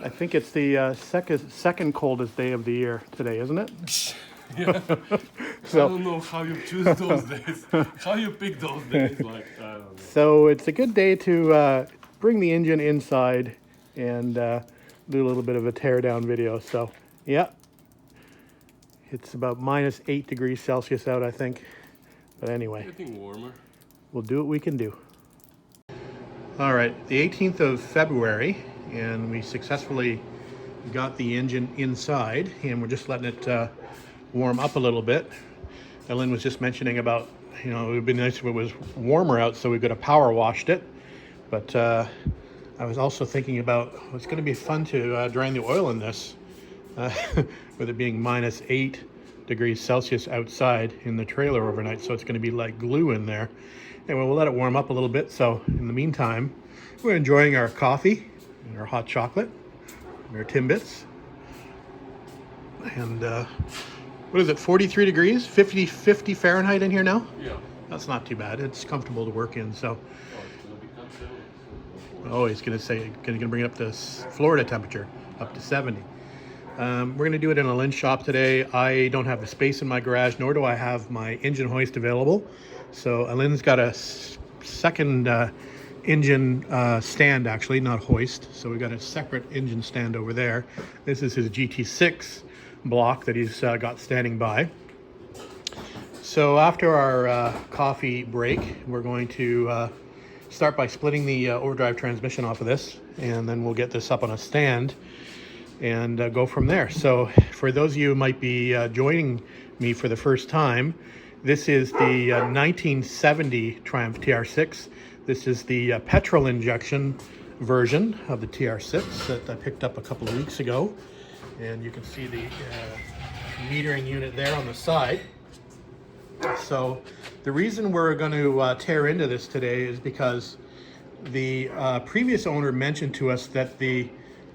I think it's the second coldest day of the year today, isn't it? Yeah. So, I don't know how you choose those days. How you pick those days? Like, I don't know. so it's a good day to bring the engine inside and do a little bit of a tear down video. So, yeah, it's about -8 degrees Celsius out, I think. But anyway, Getting warmer. we'll do what we can do. All right, the 18th of February, and we successfully got the engine inside, and we're just letting it warm up a little bit. Ellen was just mentioning about, you know, it would be nice if it was warmer out so we could have power washed it. But I was also thinking about, it's going to be fun to drain the oil in this, with it being -8 degrees Celsius outside in the trailer overnight. So it's going to be like glue in there. Anyway, we'll let it warm up a little bit. So in the meantime, we're enjoying our coffee and our hot chocolate and our Timbits. And what is it, 43 degrees, 50 Fahrenheit in here now? Yeah. That's not too bad. It's comfortable to work in. So, Oh, it's gonna become 70. oh, he's going to bring it up to Florida temperature, up to 70. We're going to do it in a Lynn shop today. I don't have the space in my garage, nor do I have my engine hoist available. So Alin's got a second engine stand, actually, not hoist. So we've got a separate engine stand over there. This is his GT6 block that he's got standing by. So after our coffee break, we're going to start by splitting the overdrive transmission off of this, and then we'll get this up on a stand and go from there. So for those of you who might be joining me for the first time, this is the 1970 Triumph TR6. This is the petrol injection version of the TR6 that I picked up a couple of weeks ago. And you can see the metering unit there on the side. So the reason we're going to tear into this today is because the previous owner mentioned to us that the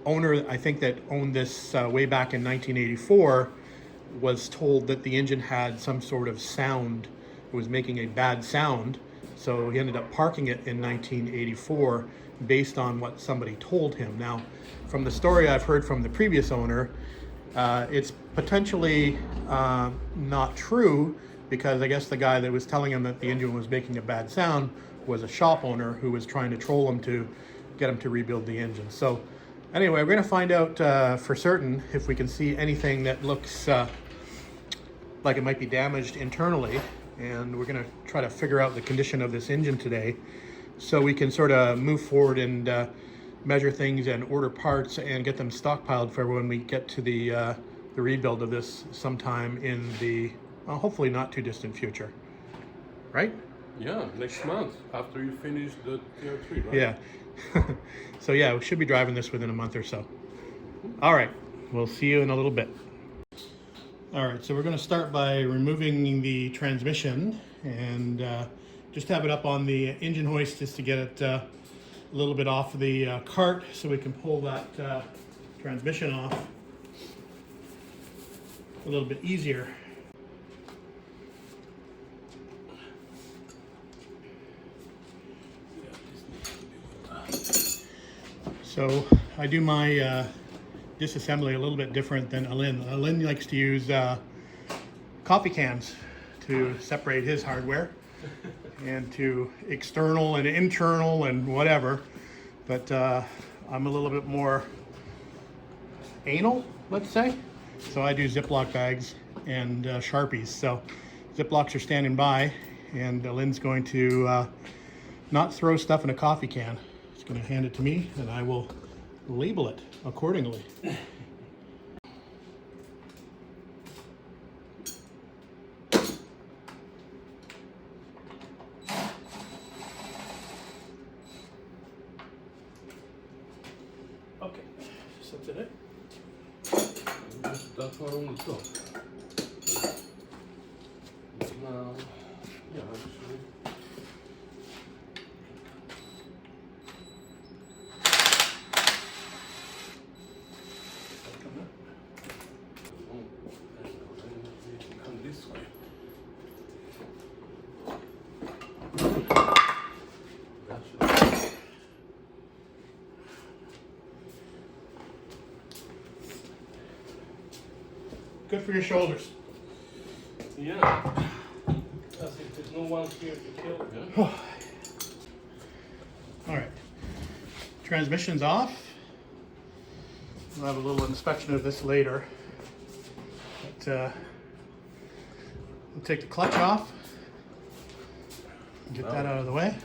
owner, I think, that owned this way back in 1984, was told that the engine had some sort of sound. It was making a bad sound. So he ended up parking it in 1984 based on what somebody told him. Now, from the story I've heard from the previous owner, it's potentially not true, because I guess the guy that was telling him that the engine was making a bad sound was a shop owner who was trying to troll him to get him to rebuild the engine. So anyway, we're going to find out for certain if we can see anything that looks like it might be damaged internally, and we're going to try to figure out the condition of this engine today so we can sort of move forward and measure things and order parts and get them stockpiled for when we get to the rebuild of this sometime in the hopefully not too distant future, right? Yeah, next month after you finish the TR3, right? Yeah. So yeah, we should be driving this within a month or so. All right, we'll see you in a little bit. All right, so we're going to start by removing the transmission and just have it up on the engine hoist just to get it a little bit off the cart so we can pull that transmission off a little bit easier. So I do my disassembly a little bit different than Alin. Alin likes to use coffee cans to separate his hardware and to external and internal and whatever. But I'm a little bit more anal, let's say. So I do Ziploc bags and Sharpies. So Ziplocs are standing by, and Alin's going to not throw stuff in a coffee can. He's going to hand it to me, and I will label it accordingly. Okay, so that's it. That one on the top. Now, yeah, actually. Come this way. Good for your shoulders. Yeah. As if there's no one here to kill. Yeah. All right. Transmission's off. We'll have a little inspection of this later. But we'll take the clutch off. Get that out of the way.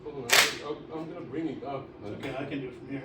Hold on, I'm gonna bring it up. Okay, I can do it from here.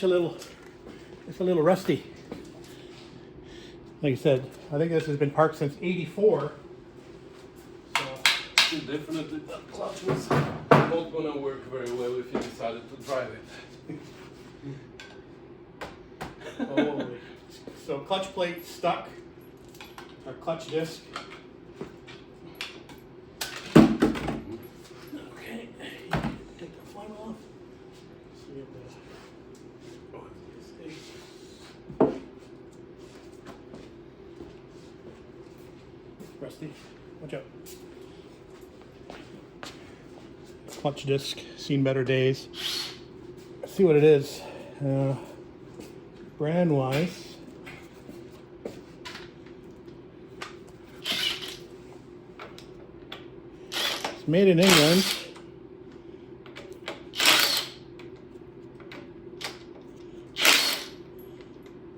It's a little rusty. Like I said, I think this has been parked since '84. So definitely that clutch was not gonna work very well if you decided to drive it. Holy. So clutch plate stuck, our clutch disc. Okay, take the flywheel off. See if rusty. Watch out. Clutch disc, seen better days. Let's see what it is. Brand wise. It's made in England.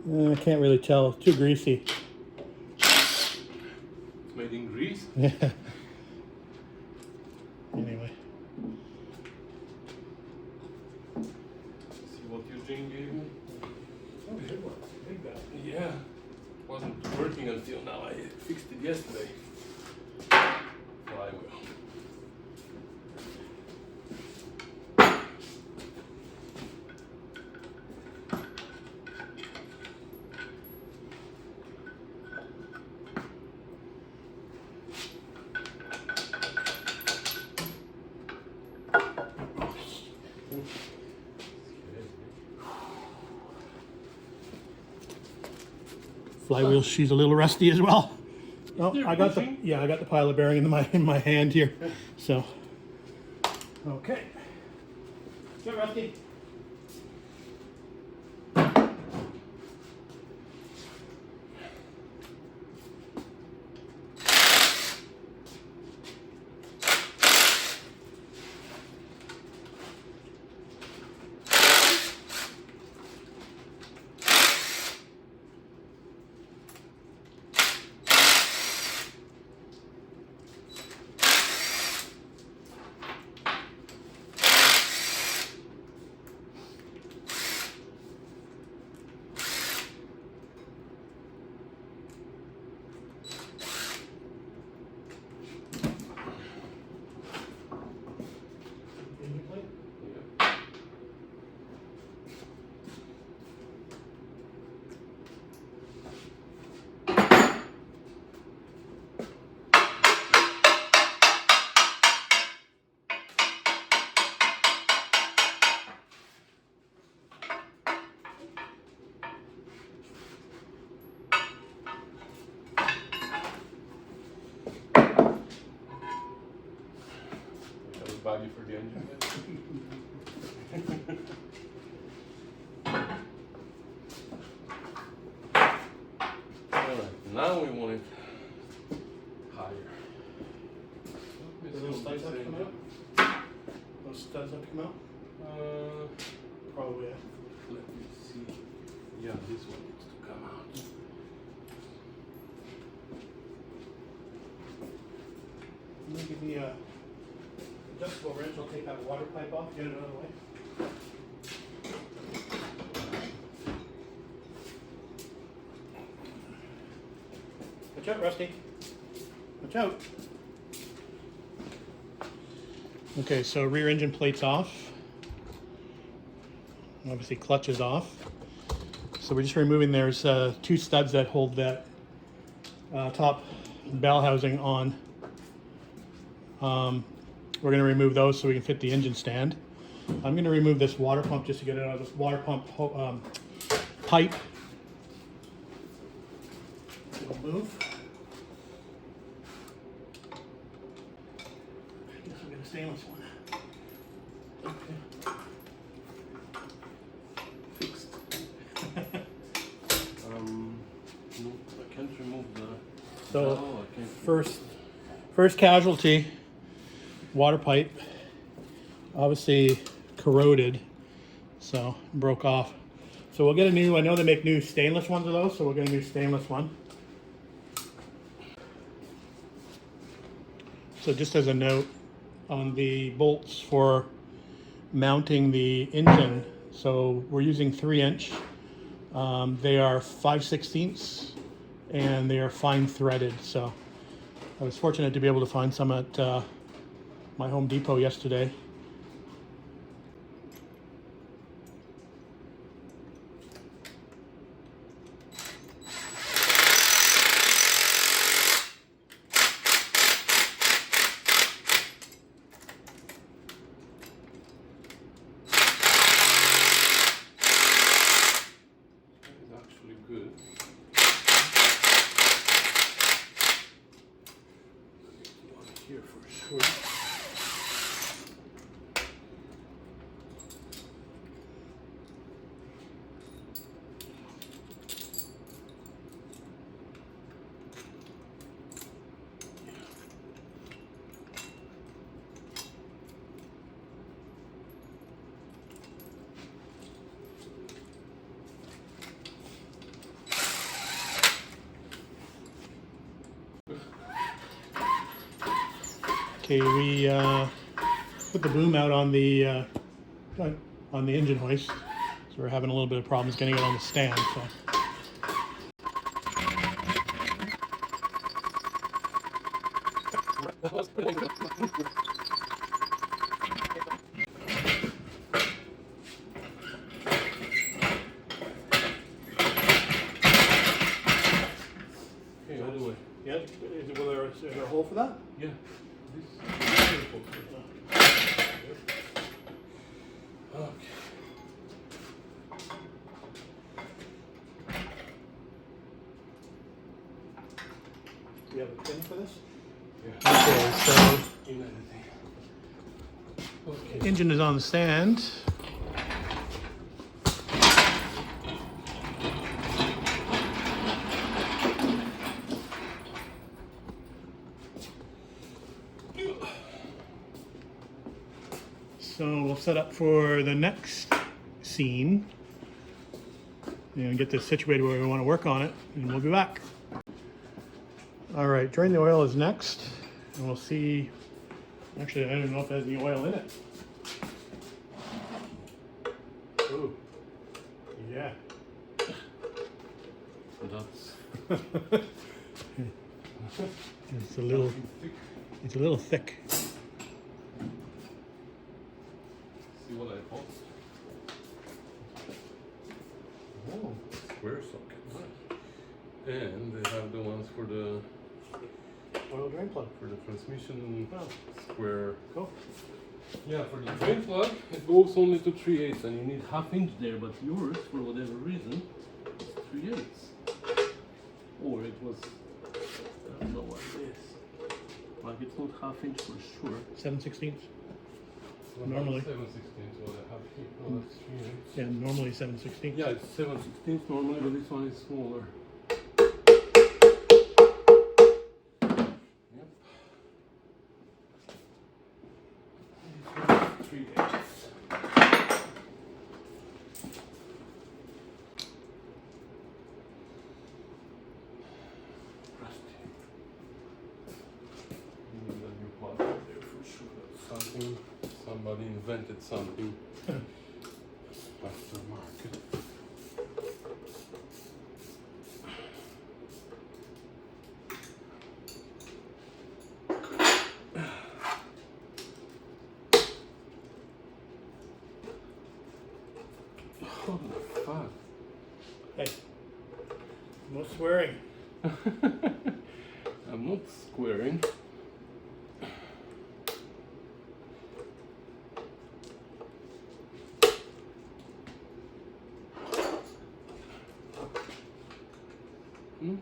I can't really tell. It's too greasy. It's made in Greece? Yeah. Anyway. See what Eugene gave me? Oh, good one. Big guy. Yeah. Wasn't working until now. I fixed it yesterday. Flywheel. Flywheel, she's a little rusty as well. Oh, I got the pilot bearing in my hand here. So, okay. Get rusty. value for the engine. Alright, now we want it higher. Do those studs have to come out? Those studs have to come out? Probably, yeah. Let me see. Yeah, this one needs to come out. Let me give me a adjustable wrench. I'll take that water pipe off, get it out of the way. Watch out, Rusty. Watch out. Okay, so rear engine plate's off. Obviously clutch is off. So we're just removing, there's 2 studs that hold that top bell housing on. We're going to remove those so we can fit the engine stand. I'm going to remove this water pump just to get it out of this water pump pipe. It'll move. I guess we'll get a stainless one. Okay. Fixed. No, I can't remove the. So no, I can't. First casualty, water pipe, obviously corroded, so broke off. So we'll get a new, I know they make new stainless ones of those, so we'll get a new stainless one. So just as a note on the bolts for mounting the engine, so we're using 3-inch. They are 5/16 and they are fine threaded. So I was fortunate to be able to find some at my Home Depot yesterday. It's actually good. Here for sure. Okay, we put the boom out on the engine hoist, so we're having a little bit of problems getting it on the stand. So. Okay, all the way. Yeah, is there a hole for that? Yeah. This. Okay. Do you have a pin for this? Yeah. Okay, so In anything. Okay. engine is on the stand. So we'll set up for the next scene and get this situated where we want to work on it, and we'll be back. All right, drain the oil is next, and we'll see. Actually, I don't even know if there's any oil in it. Ooh, yeah. That's It's a little thick. See what I bought? Oh, square socket. Nice. And they have the ones for the Oil drain plug. transmission Oh, square. cool. Yeah, for the drain plug, it goes only to 3/8, and you need 1/2 inch there, but yours, for whatever reason, is 3/8. Or it was, I don't know what it is. Like it's not 1/2 inch for sure. 7/16. Normally. 7/16, what I have here. Oh, that's 3/8. Yeah, normally 7/16. Yeah, it's 7/16 normally, but this one is smaller. Yep. This one is 3/8. Rusty. Need a new plug there for sure. That's something. Somebody invented something. Aftermarket. What the fuck? Hey, no swearing. I'm not squaring. Hmm?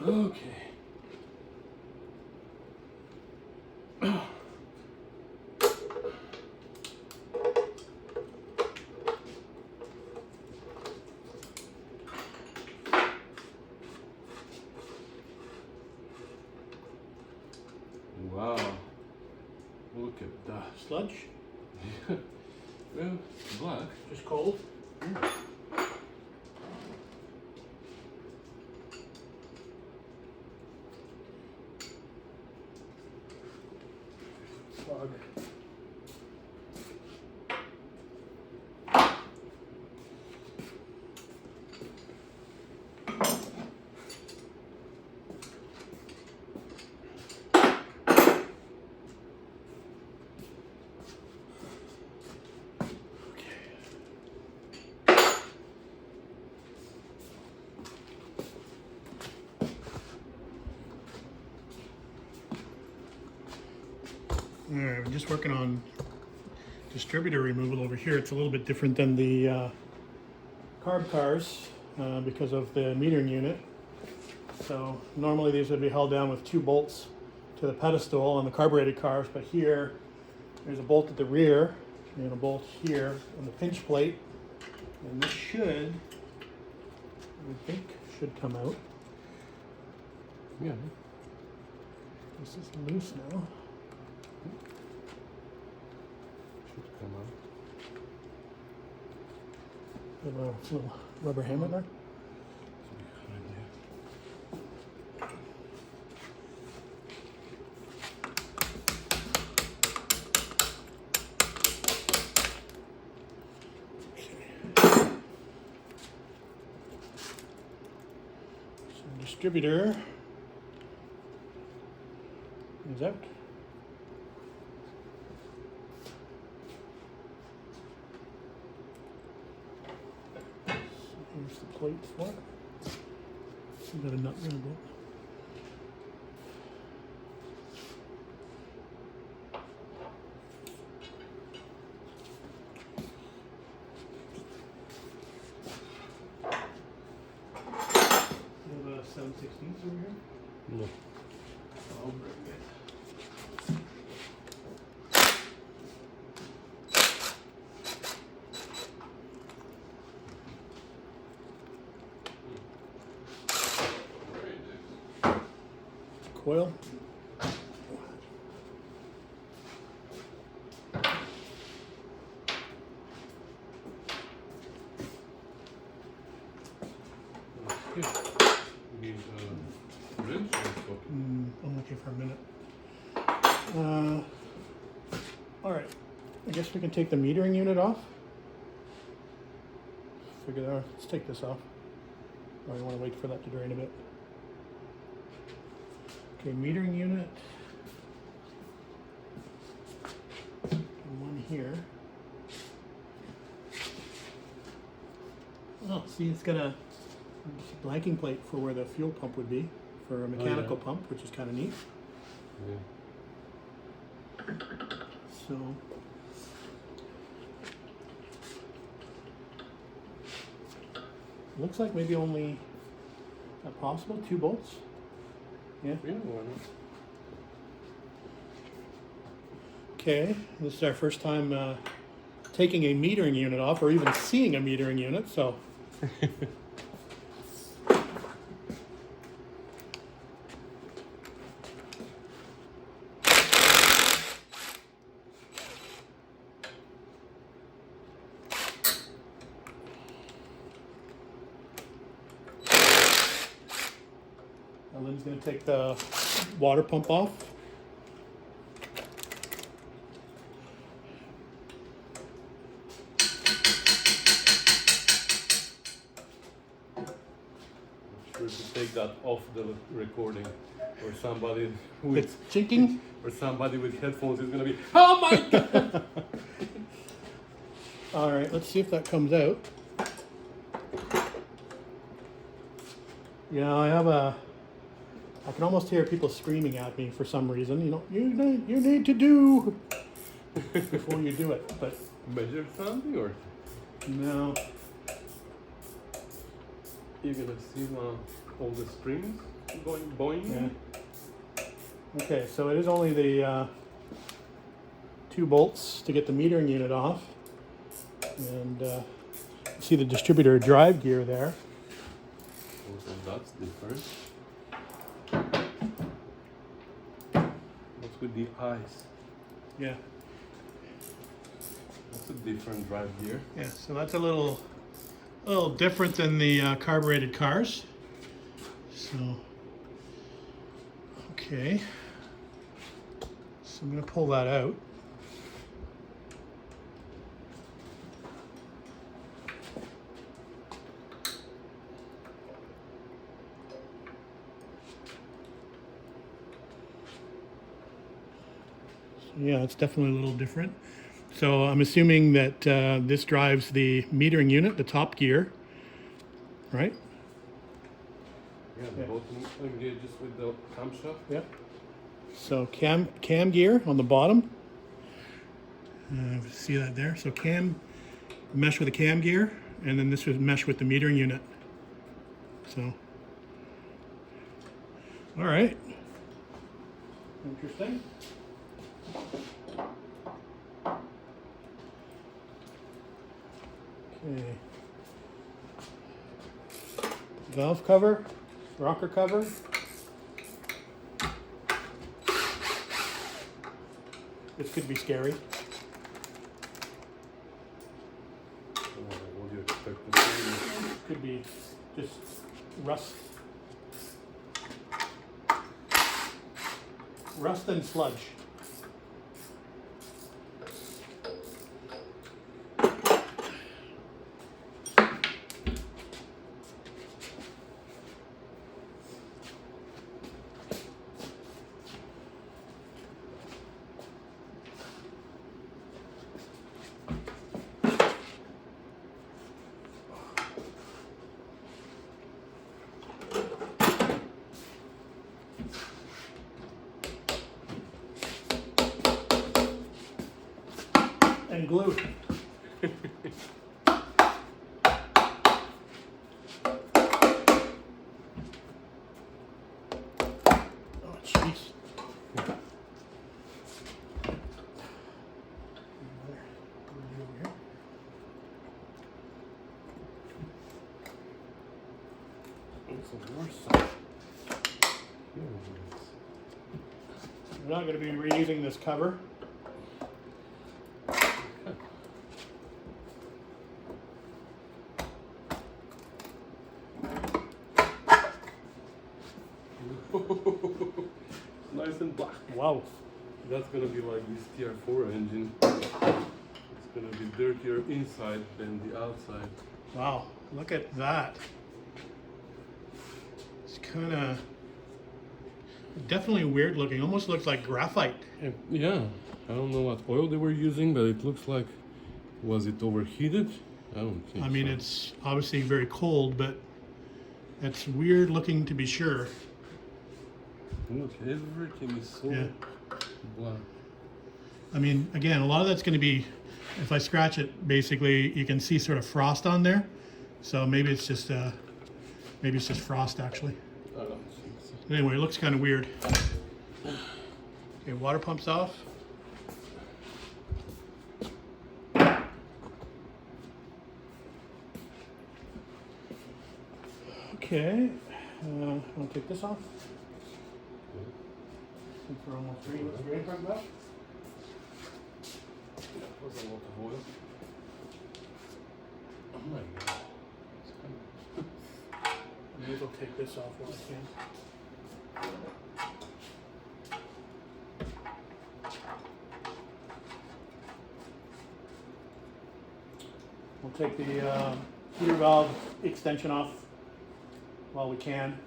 Okay. Wow. Look at that. Sludge? Well, it's black. Just cold? Yeah. Fog. Alright, we're just working on distributor removal over here. It's a little bit different than the carb cars because of the metering unit. So normally these would be held down with 2 bolts to the pedestal on the carbureted cars, but here there's a bolt at the rear and a bolt here on the pinch plate, and this should, I think, should come out. Yeah. This is loose now. Should come out. Have a little rubber hammer there. It's behind there. So distributor is out. Here's the plate for it. A bit of nut going to go. You have a 7/16 over here? No. I'll bring it. Coil. Good. You need a wrench or something? I'm okay for a minute. All right. I guess we can take the metering unit off. Figure that out. Let's take this off. Or you want to wait for that to drain a bit. Okay, metering unit. And one here. Oh, see, it's got a It's a blanking plate for where the fuel pump would be, for a mechanical pump, which is kind of neat. Yeah. So, looks like maybe only, is that possible? 2 bolts? Yeah. Yeah, why not? Okay, this is our first time taking a metering unit off, or even seeing a metering unit, so. Lynn's going to take the water pump off. Sure to take that off the recording, or somebody with It's chinking. or somebody with headphones is gonna be, oh my god! All right, let's see if that comes out. Yeah, I can almost hear people screaming at me for some reason. You know, you need to do before you do it. But Measure something, or no, you're gonna see all the strings going boing? yeah. Okay, so it is only the 2 bolts to get the metering unit off, and see the distributor drive gear there. Also, that's different. What's with the eyes? Yeah, That's a different drive gear. yeah. So that's a little different than the carbureted cars. So, okay. So I'm going to pull that out. So yeah, it's definitely a little different. So I'm assuming that this drives the metering unit, the top gear, right? Yeah, the bottom engages with the camshaft. Yep. So cam gear on the bottom. See that there? So cam mesh with the cam gear, and then this would mesh with the metering unit. So, all right. Interesting. Okay. Valve cover, rocker cover. This could be scary. What do you expect to see? Could be just rust. Rust and sludge. And glue. Oh, jeez. It's the worst side. We're not going to be reusing this cover. Nice and black. Wow. That's gonna be like this TR4 engine. It's gonna be dirtier inside than the outside. Wow. Look at that. It's kind of definitely weird looking. Almost looks like graphite. Yeah, I don't know what oil they were using, but it looks like, was it overheated? I don't think I mean, so. it's obviously very cold, but It's weird looking to be sure. Look, everything is so Yeah. black. I mean, again, a lot of that's going to be, if I scratch it, basically, you can see sort of frost on there. So maybe it's just frost actually. I don't think so. Anyway, it looks kind of weird. Okay, water pump's off. Okay, I'll take this off. Since we're almost ready, let's ready for that. Yeah, was a lot of oil. Oh my god. It's kind of... Maybe I'll take this off while I can. We'll take the heater valve extension off while we can.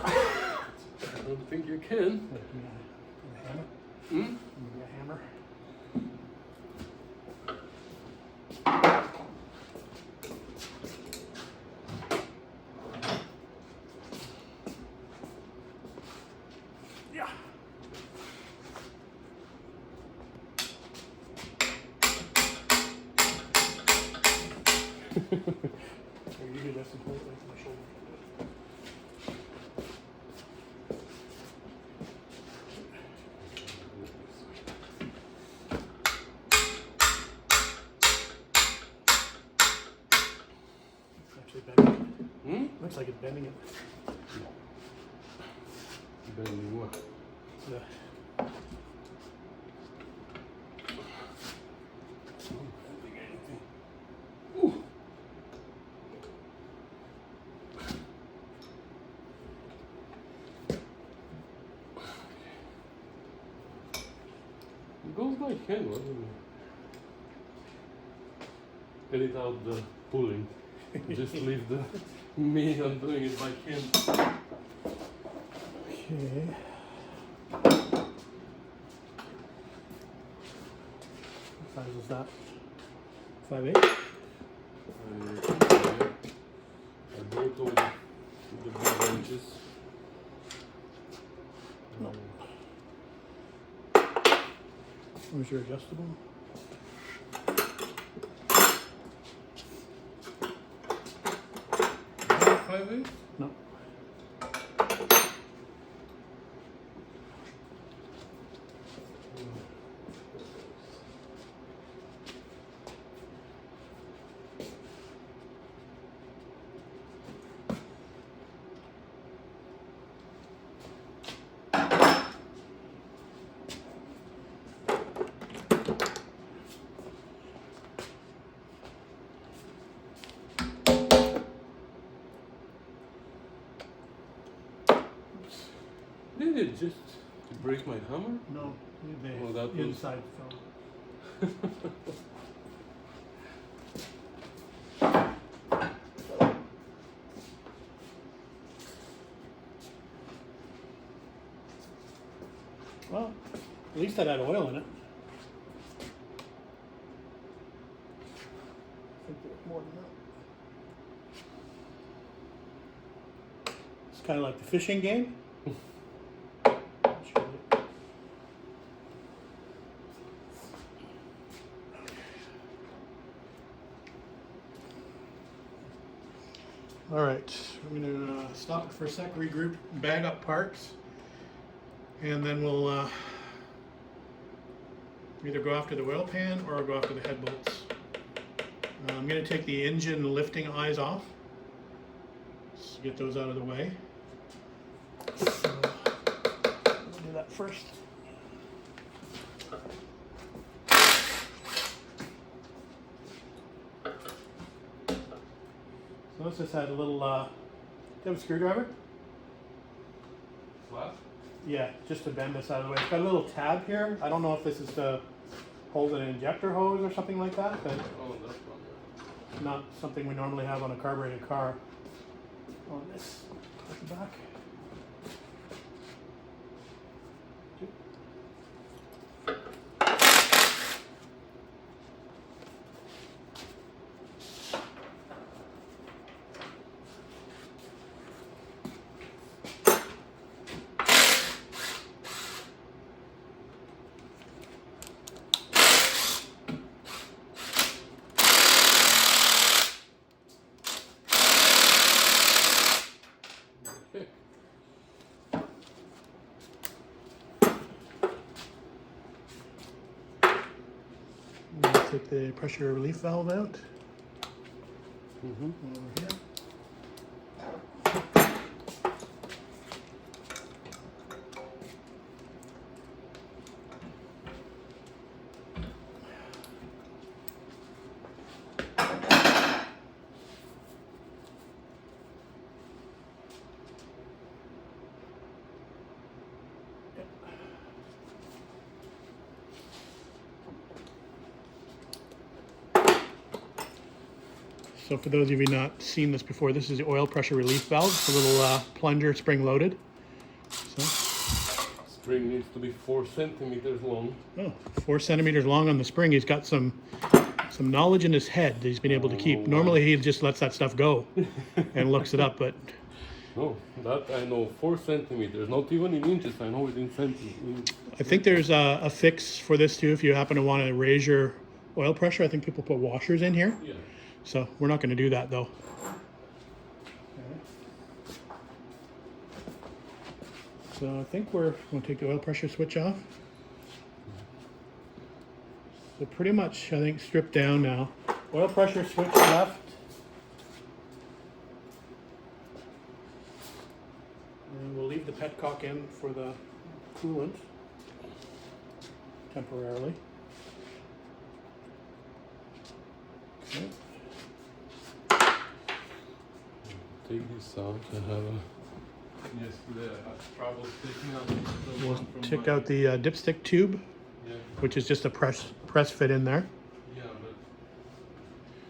I don't think you can. Give me a hammer. Hmm? Give me a hammer. Yeah. Here, you do this and hold it with my shoulder. Actually bending it. Hmm? Looks like it's bending it. Bending what? The, Bending anything. Ooh. It goes by hand, what do you edit out the pulling. Just leave the me on doing it by hand. okay. What size is that? 5/8? I broke all the big branches. No. Where's your adjustable? 5/8? No. Did it just break my hammer? No. The Oh, that was- inside fell. Well, at least that had oil in it. I think there was more than that. It's kind of like the fishing game. All right, I'm gonna stop it for a sec, regroup, bag up parts, and then we'll either go after the oil pan or go after the head bolts. I'm gonna take the engine lifting eyes off. Let's get those out of the way. So, we'll do that first. So this just had a little, do you have a screwdriver? What? Yeah, just to bend this out of the way. It's got a little tab here. I don't know if this is to hold an injector hose or something like that, but Oh, that's one. not something we normally have on a carbureted car. On this at the back. take the pressure relief valve out. Mm-hmm. Over here. So for those of you not seen this before, this is the oil pressure relief valve. It's a little plunger, spring loaded. So, Spring needs to be 4 centimeters long. oh, 4 centimeters long on the spring. He's got some knowledge in his head that he's been able to keep. Normally he just lets that stuff go and looks it up, but No, that I know, 4 centimeters, not even in inches, I know it in centimeters. I think there's a fix for this too if you happen to want to raise your oil pressure. I think people put washers in here. Yeah. So we're not going to do that though. So I think we're going to take the oil pressure switch off. So pretty much, I think, stripped down now. Oil pressure switch left. And we'll leave the petcock in for the coolant temporarily. Okay. Take this out. I have a. Yesterday I had trouble taking out the We'll one from take my- out the dipstick tube, Yeah, which is just a press fit in there. yeah, but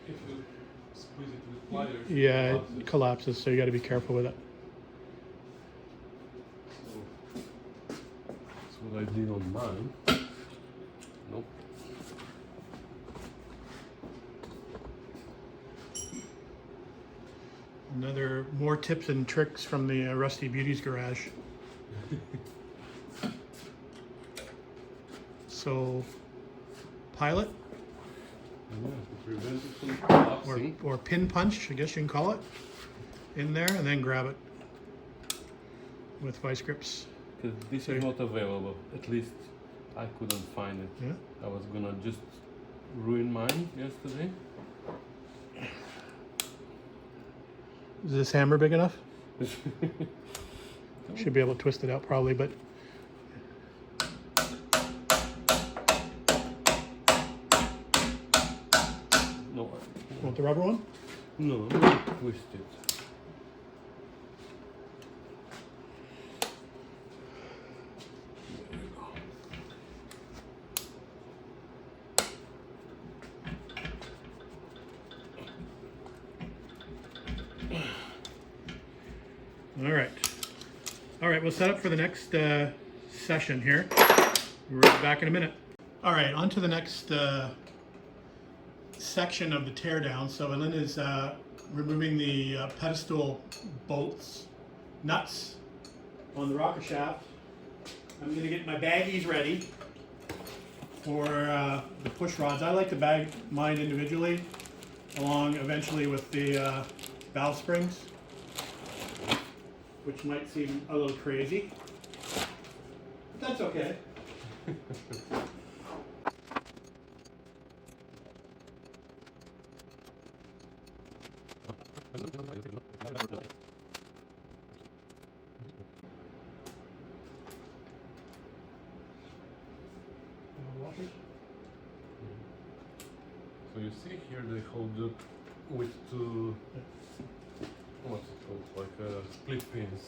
if you squeeze it with pliers, Yeah, collapses. it collapses, so you got to be careful with it. So that's what I did on mine. Nope. More tips and tricks from the Rusty Beauty's garage. So, pilot Yeah, to prevent it from collapsing. or pin punch, I guess you can call it, in there, and then grab it with vice grips. Because this is not available. At least I couldn't find it. Yeah. I was gonna just ruin mine yesterday. Is this hammer big enough? Should be able to twist it out probably, but No, want the rubber one? no, I'm gonna twist it. There you go. All right. All right, we'll set up for the next session here. We'll be back in a minute. All right, on to the next section of the teardown. So Ellen is removing the pedestal bolts, nuts on the rocker shaft. I'm gonna get my baggies ready for the push rods. I like to bag mine individually along eventually with the valve springs, which might seem a little crazy, but that's okay. So you see here they hold up with two, what's it called, like split pins.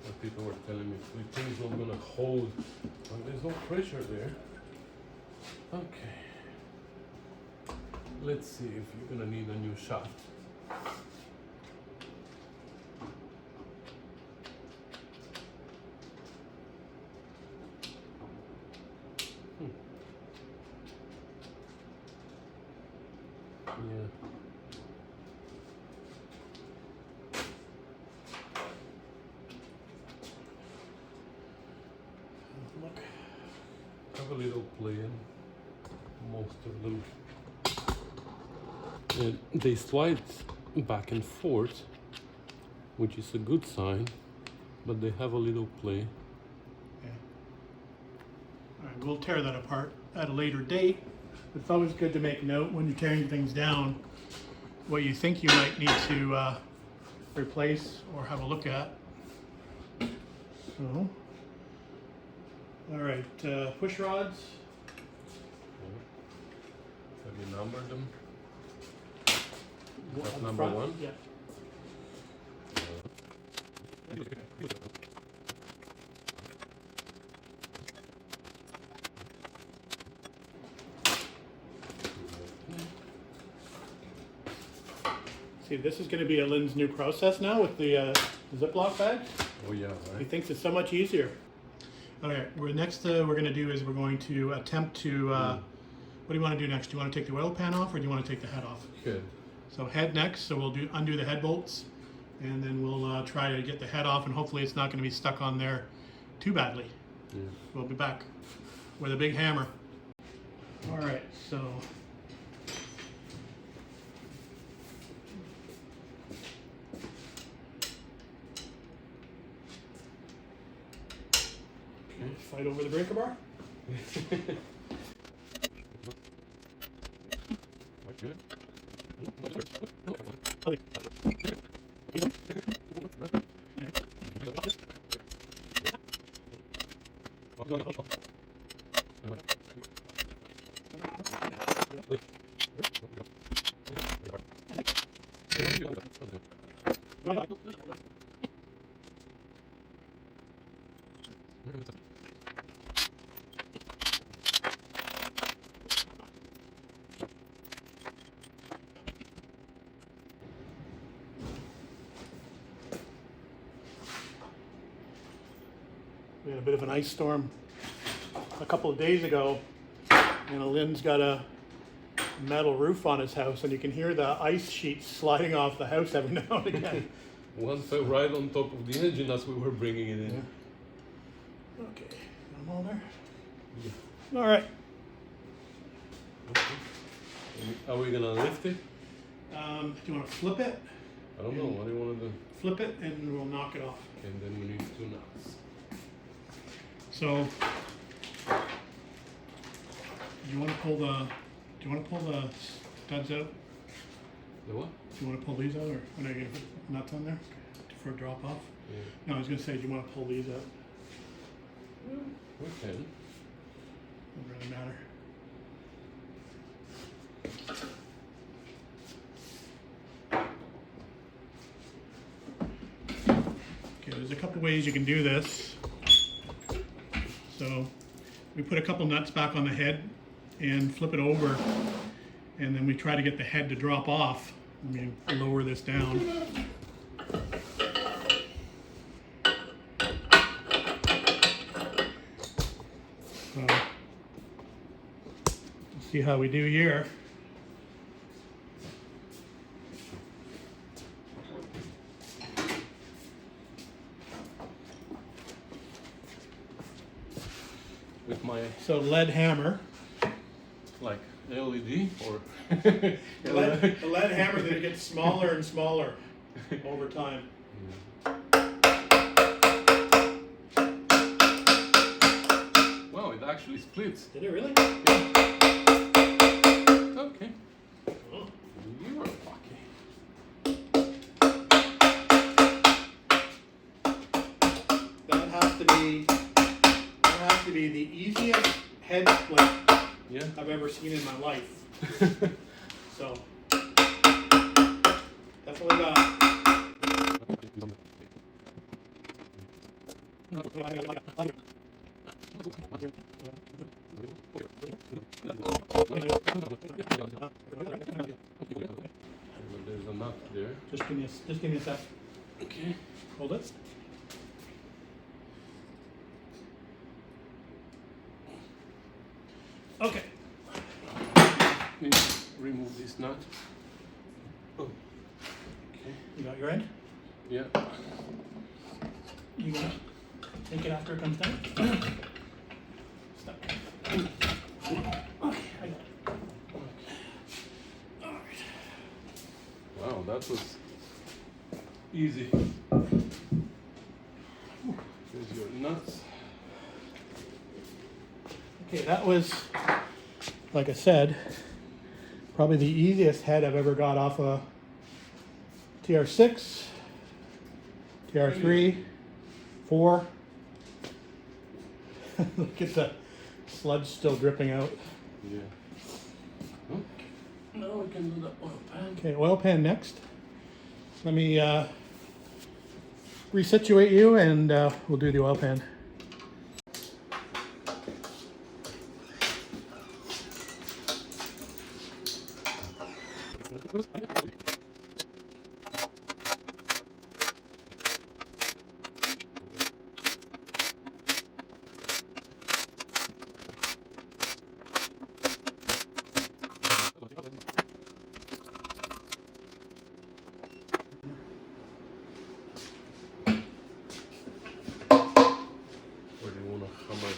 What people were telling me, split pins not gonna hold, and there's no pressure there. Okay. Let's see if you're gonna need a new shaft. Yeah. Look. Have a little play in most of them. And they slide back and forth, which is a good sign, but they have a little play. Yeah. All right, we'll tear that apart at a later date. It's always good to make note when you're tearing things down what you think you might need to replace or have a look at. So, all right, push rods. Have you numbered them? On the number front? one? Yeah. See, this is going to be Lynn's new process now with the Ziploc bags. Oh yeah, He right? thinks it's so much easier. Okay, we're going to do is we're going to attempt to, what do you want to do next? Do you want to take the oil pan off or do you want to take the head off? Good. So head next, so we'll undo the head bolts and then we'll try to get the head off and hopefully it's not going to be stuck on there too badly. Yeah. We'll be back with a big hammer. All right, so fight over the breaker bar. We had a bit of an ice storm a couple of days ago, and Lynn's got a metal roof on his house, and you can hear the ice sheets sliding off the house every now and again. One fell right on top of the engine as we were bringing it in. Yeah. Okay, got them all there? Yeah. All right. Okay. Are we gonna lift it? Do you want to flip it? I don't know. What do you want to do? Flip it, and we'll knock it off. And then we need 2 nuts. So, do you want to pull the studs out? The what? Do you want to pull these out, or when I get nuts on there for a drop off? Yeah. No, I was going to say, do you want to pull these out? Yeah, we can. Doesn't really matter. Okay, there's a couple ways you can do this. So we put a couple nuts back on the head and flip it over, and then we try to get the head to drop off. Let me lower this down. So, let's see how we do here. With my Lead hammer. like LED or The lead hammer that gets smaller and smaller over time. Wow, it actually splits. Did it really? Yeah. Okay. Oh. You are lucky. That has to be the easiest head split Yeah. I've ever seen in my life. So, definitely got. There's a nut there. Just give me a sec. Okay. Hold it. Okay. Let me remove this nut. Oh. Okay. You got your end? Yeah. You want to take it after it comes down? Stuck. Okay, I got it. All right. Wow, that was easy. Here's your nuts. Okay, that was like I said, probably the easiest head I've ever got off a TR6, TR3, 4. Look at the sludge still dripping out. Yeah. Oh, now we can do the oil pan. Okay, oil pan next. Let me resituate you and we'll do the oil pan. Where do you want to hammer?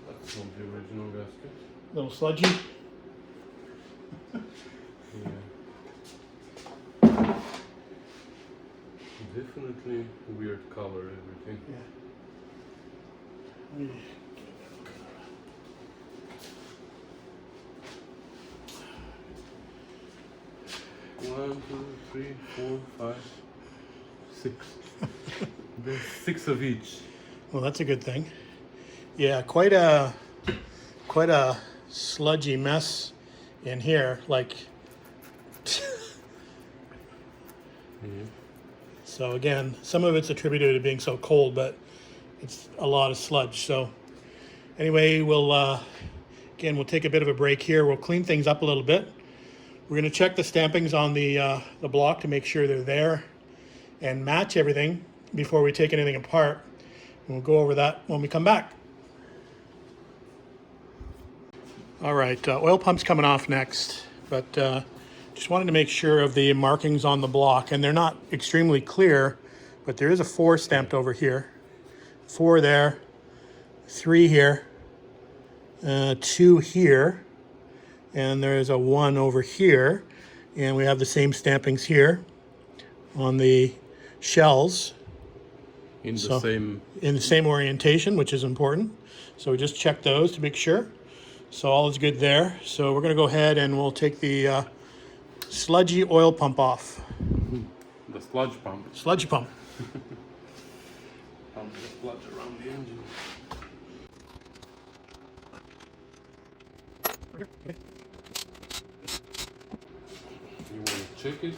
That's not the original gasket. A little sludgy. Yeah. Definitely weird color, everything. Yeah. One, two, three, 4, 5, 6. There's 6 of each. Well, that's a good thing. Yeah, quite a sludgy mess in here. Like, Yeah. so again, some of it's attributed to being so cold, but it's a lot of sludge. So anyway, we'll take a bit of a break here. We'll clean things up a little bit. We're going to check the stampings on the block to make sure they're there and match everything before we take anything apart. And we'll go over that when we come back. All right, oil pump's coming off next, but just wanted to make sure of the markings on the block, and they're not extremely clear, but there is a 4 stamped over here, 4 there, 3 here, 2 here, and there's a 1 over here, and we have the same stampings here on the shells. In the same orientation, which is important. So we just check those to make sure. So all is good there. So we're going to go ahead and we'll take the sludgy oil pump off. The sludge pump. Sludge pump. Pump the sludge around the engine. You want to check it?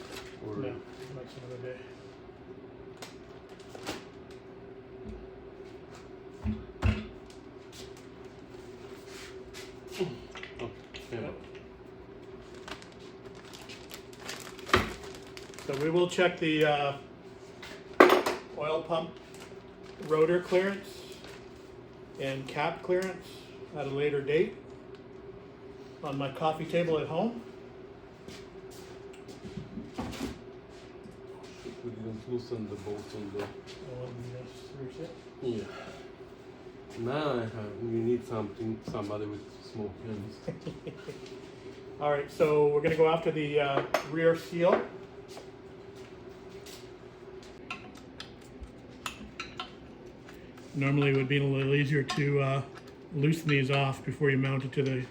Or? No, that's another day. So we will check the oil pump rotor clearance and cap clearance at a later date on my coffee table at home. We didn't loosen the bolt on the... Yeah. Now we need somebody with small hands. All right, so we're going to go after the rear seal. Normally it would be a little easier to loosen these off before you mount it to the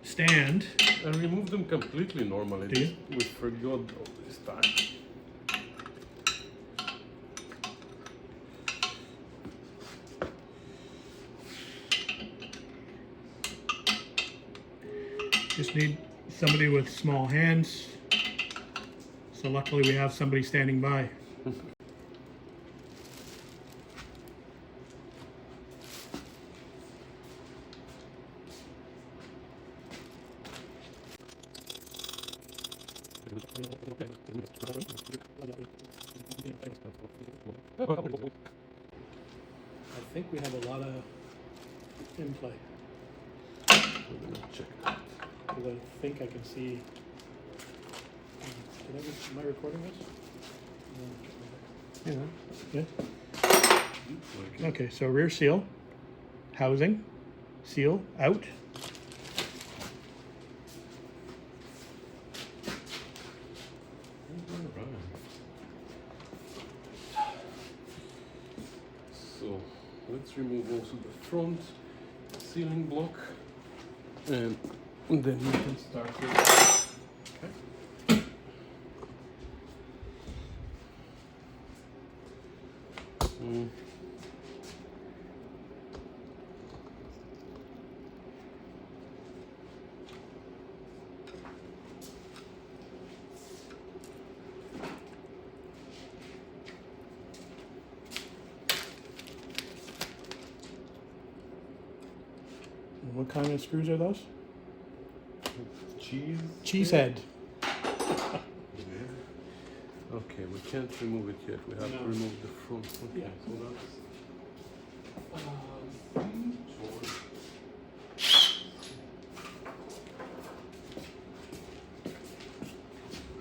stand. I removed them completely normally. Do you? We forgot all this time. Just need somebody with small hands. So luckily we have somebody standing by. I think we have a lot of in play. We're gonna check that. Because I think I can see. Am I recording this? No. Yeah. Yeah. Okay. Okay, so rear seal, housing, seal, out. Alright. So let's remove also the front ceiling block, and then we can start it. Okay. So, And what kind of screws are those? cheese. Cheese head. Yeah. Okay, we can't remove it yet. We have No. to remove the front. Okay, Yeah. so that's.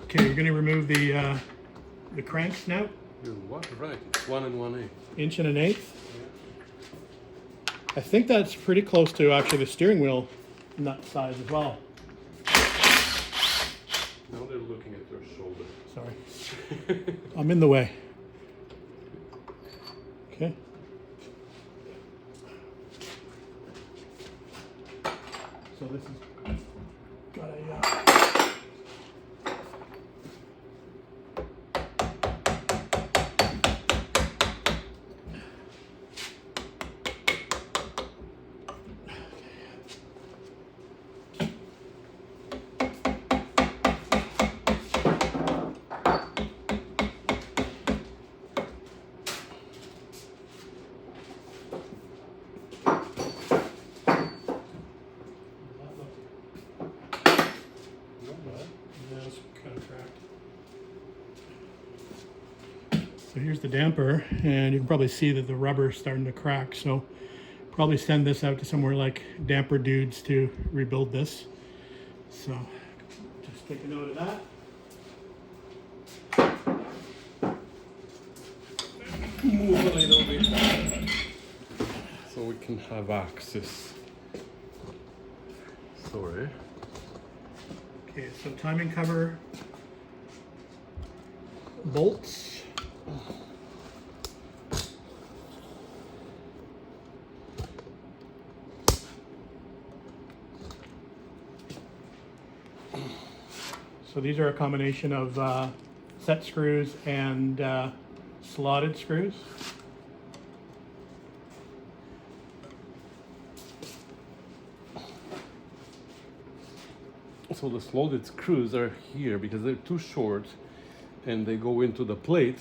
Okay, you're going to remove the crank snout, You're what? Right, it's 1 1/8. inch and an eighth. I think that's pretty close to actually the steering wheel nut size as well. Now they're looking at your shoulder. Sorry. I'm in the way. Okay. So this is got a That's kind of cracked. So here's the damper, and you can probably see that the rubber is starting to crack. So probably send this out to somewhere like Damper Dudes to rebuild this. So just take a note of that. Move a little bit so we can have access. Sorry. Okay, so timing cover bolts. So these are a combination of set screws and slotted screws. So the slotted screws are here because they're too short and they go into the plate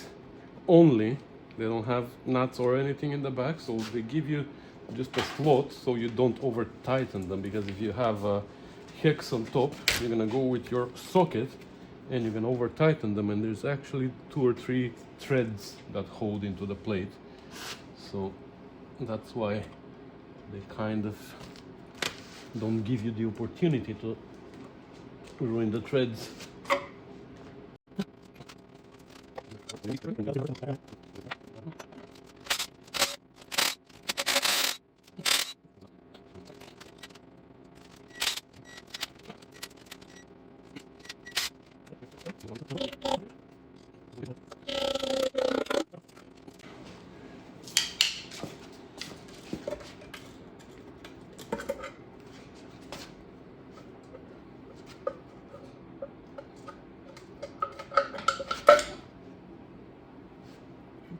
only. They don't have nuts or anything in the back, so they give you just a slot so you don't over tighten them, because if you have a hex on top, you're gonna go with your socket and you're gonna over tighten them, and there's actually 2 or 3 threads that hold into the plate. So that's why they kind of don't give you the opportunity to ruin the threads.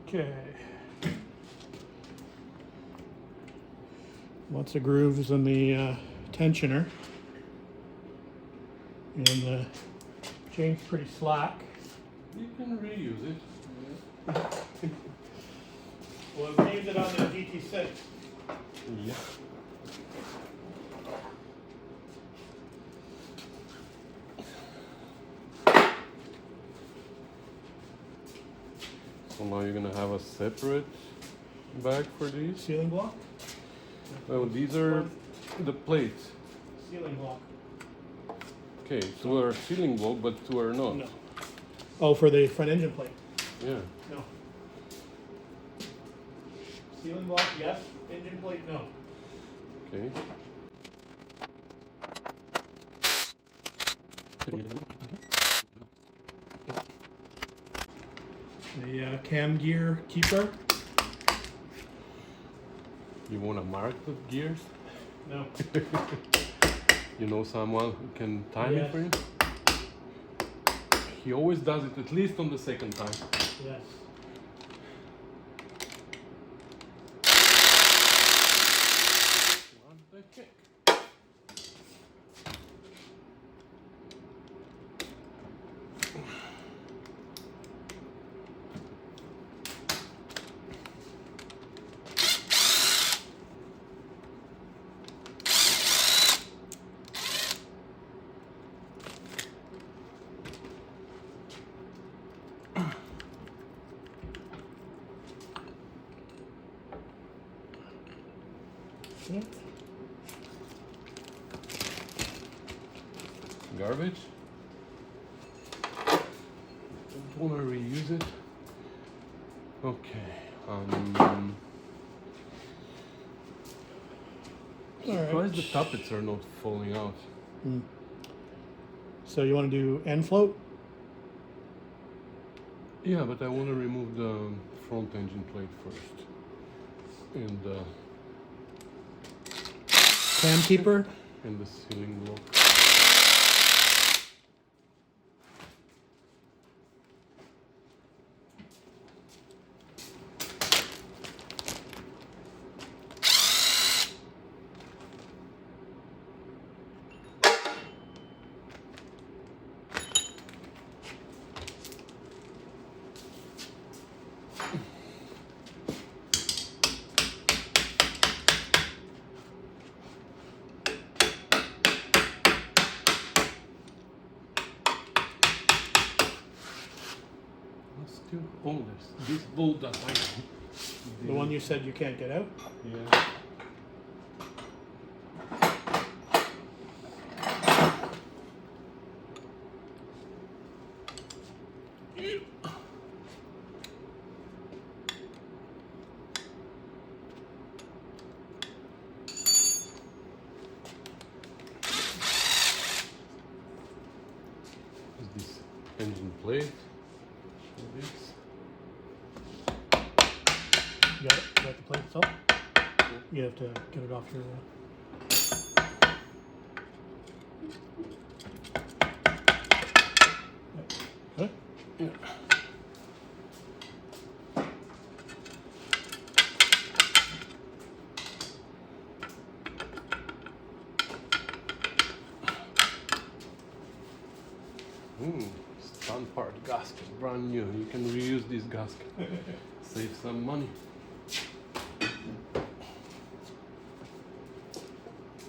Okay. Lots of grooves in the tensioner. And the chain's pretty slack. You can reuse it. Well, we use it on the GT6. Yeah. So now you're gonna have a separate bag for these. Ceiling block? Oh, these are the plates. Ceiling block. Okay, 2 are ceiling block, but 2 are not. No. Oh, for the front engine plate? Yeah. No. Sealing block, yes. Engine plate, no. Okay. The cam gear keeper, You want to mark the gears? no. You know someone who can time Yes. it for you? He always does it at least on the second time. Yes. What the heck? Yeah. Garbage? Don't want to reuse it. Okay. Surprised the tuppets are not falling out. So you want to do end float? Yeah, but I want to remove the front engine plate first. And Cam keeper? and the sealing block. Still, oh, this bolt that I The one you said you can't get out? Yeah. Is this engine plate? This. You got it? You got the plate itself? You have to get it off your... Huh? Yeah. Stunt part gasket, brand new. You can reuse this gasket. Save some money.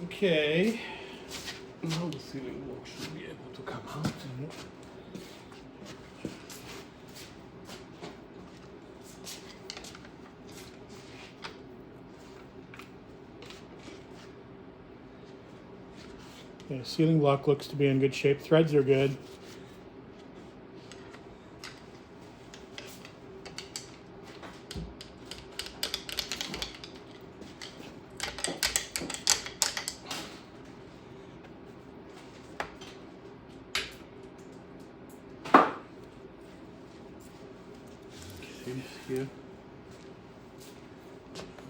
Okay. Now the sealing block should be able to come out. Yeah, sealing block looks to be in good shape. Threads are good. Shims here.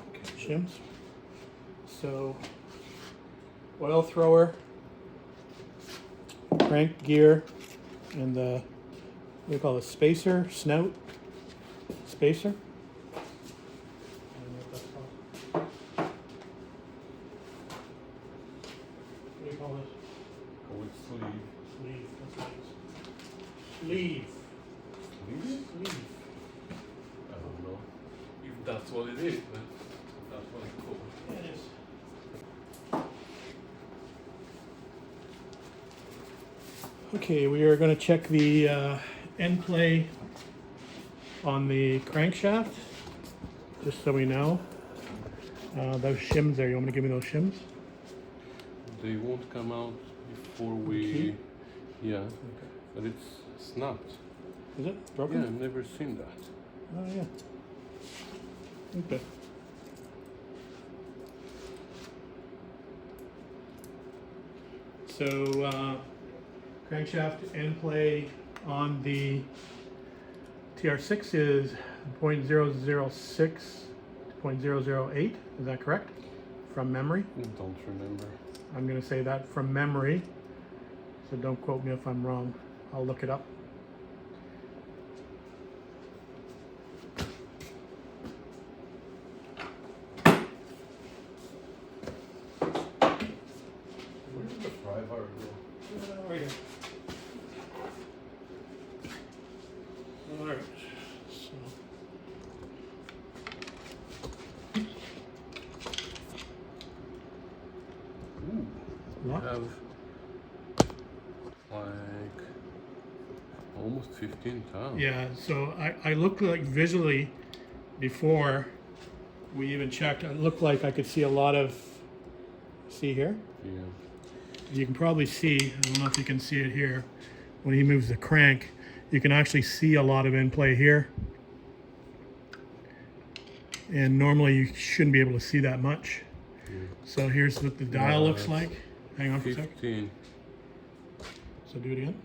Okay. Shims. So, oil thrower, crank gear, and the, what do you call it, spacer, snout, spacer. I don't know what that's called. What do you call this? Oh, it's sleeve. Sleeve. That's what it is. Sleeve. Sleeve? Sleeve. I don't know if that's what it is, but that's what it's called. Yeah, it is. Okay, we are going to check the end play on the crankshaft, just so we know. Those shims there, you want me to give me those shims? They won't come out before we... Okay. Yeah, Okay. but it's snapped. Is it broken? Yeah, I've never seen that. Oh, yeah. Okay. So crankshaft end play on the TR6 is 0.006 to 0.008. Is that correct? From memory? Don't remember. I'm going to say that from memory. So don't quote me if I'm wrong. I'll look it up. Where did the fry bar go? Right here. All right. So. Ooh, we What? have like almost 15 tons. Yeah, so I looked like visually before we even checked, it looked like I could see a lot of, see here? Yeah. You can probably see, I don't know if you can see it here, when he moves the crank, you can actually see a lot of in play here. And normally you shouldn't be able to see that much. Yeah. So here's what the dial No, looks it's like. Hang on for a sec. 15. So do it again.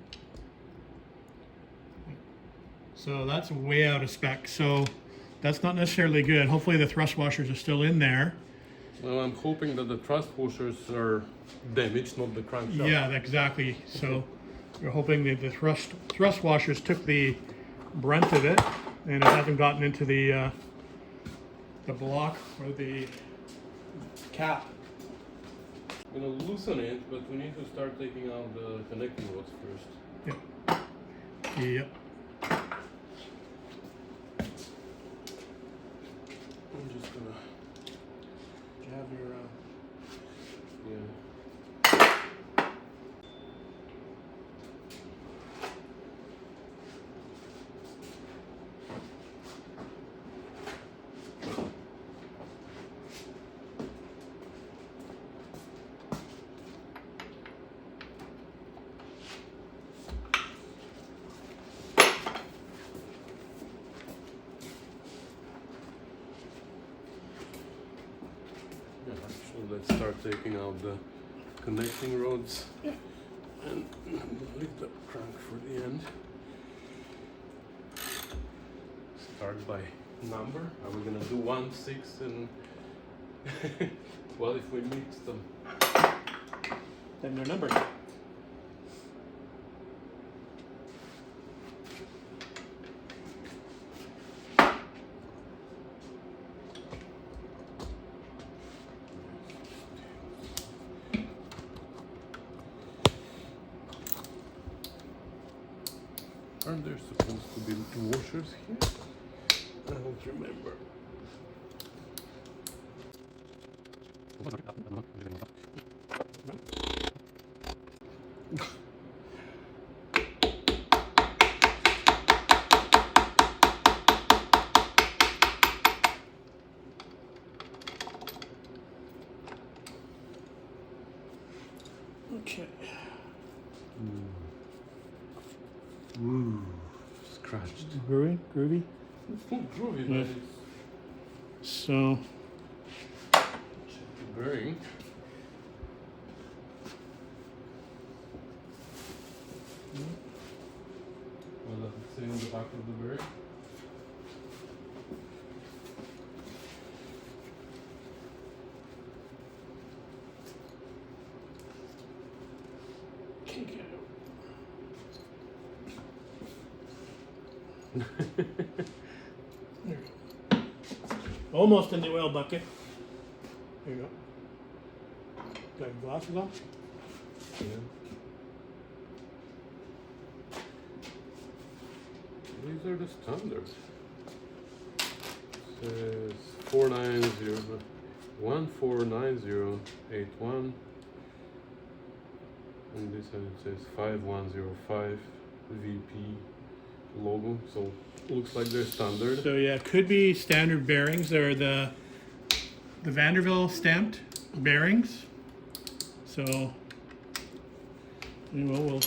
So that's way out of spec. So that's not necessarily good. Hopefully the thrust washers are still in there. Well, I'm hoping that the thrust washers are damaged, not the crankshaft. Yeah, exactly. So we're hoping that the thrust washers took the brunt of it and it hasn't gotten into the block or the cap. I'm gonna loosen it, but we need to start taking out the connecting rods first. Yep. Yep. I'm just gonna, Do you have your yeah. Actually, let's start taking out the connecting rods. Yeah. And leave the crank for the end. Start by number. Are we gonna do 1, 6, and what if we mix them? then your number? Aren't there supposed to be washers here? I don't remember. Okay. Ooh, scratched. Groovy? Groovy? It's not groovy, Yeah. but it's So bearing. What does it say on the back of the bearing? there you go. Almost in the oil bucket. There you go. Got your glasses on? Yeah. These are the standards. It says 149081, and this one it says 5105 VP logo. So looks like they're standard. So yeah, it could be standard bearings. They're the Vanderbilt stamped bearings. So anyway, we'll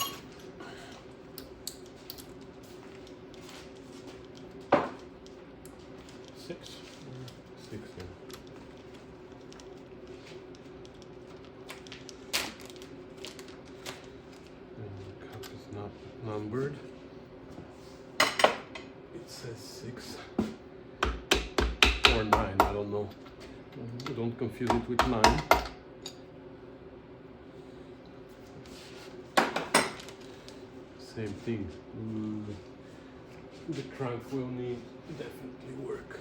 six. 6, yeah. numbered. It says 6 or 9, I don't know. Don't confuse it with 9. Same thing. The crank will need definitely work.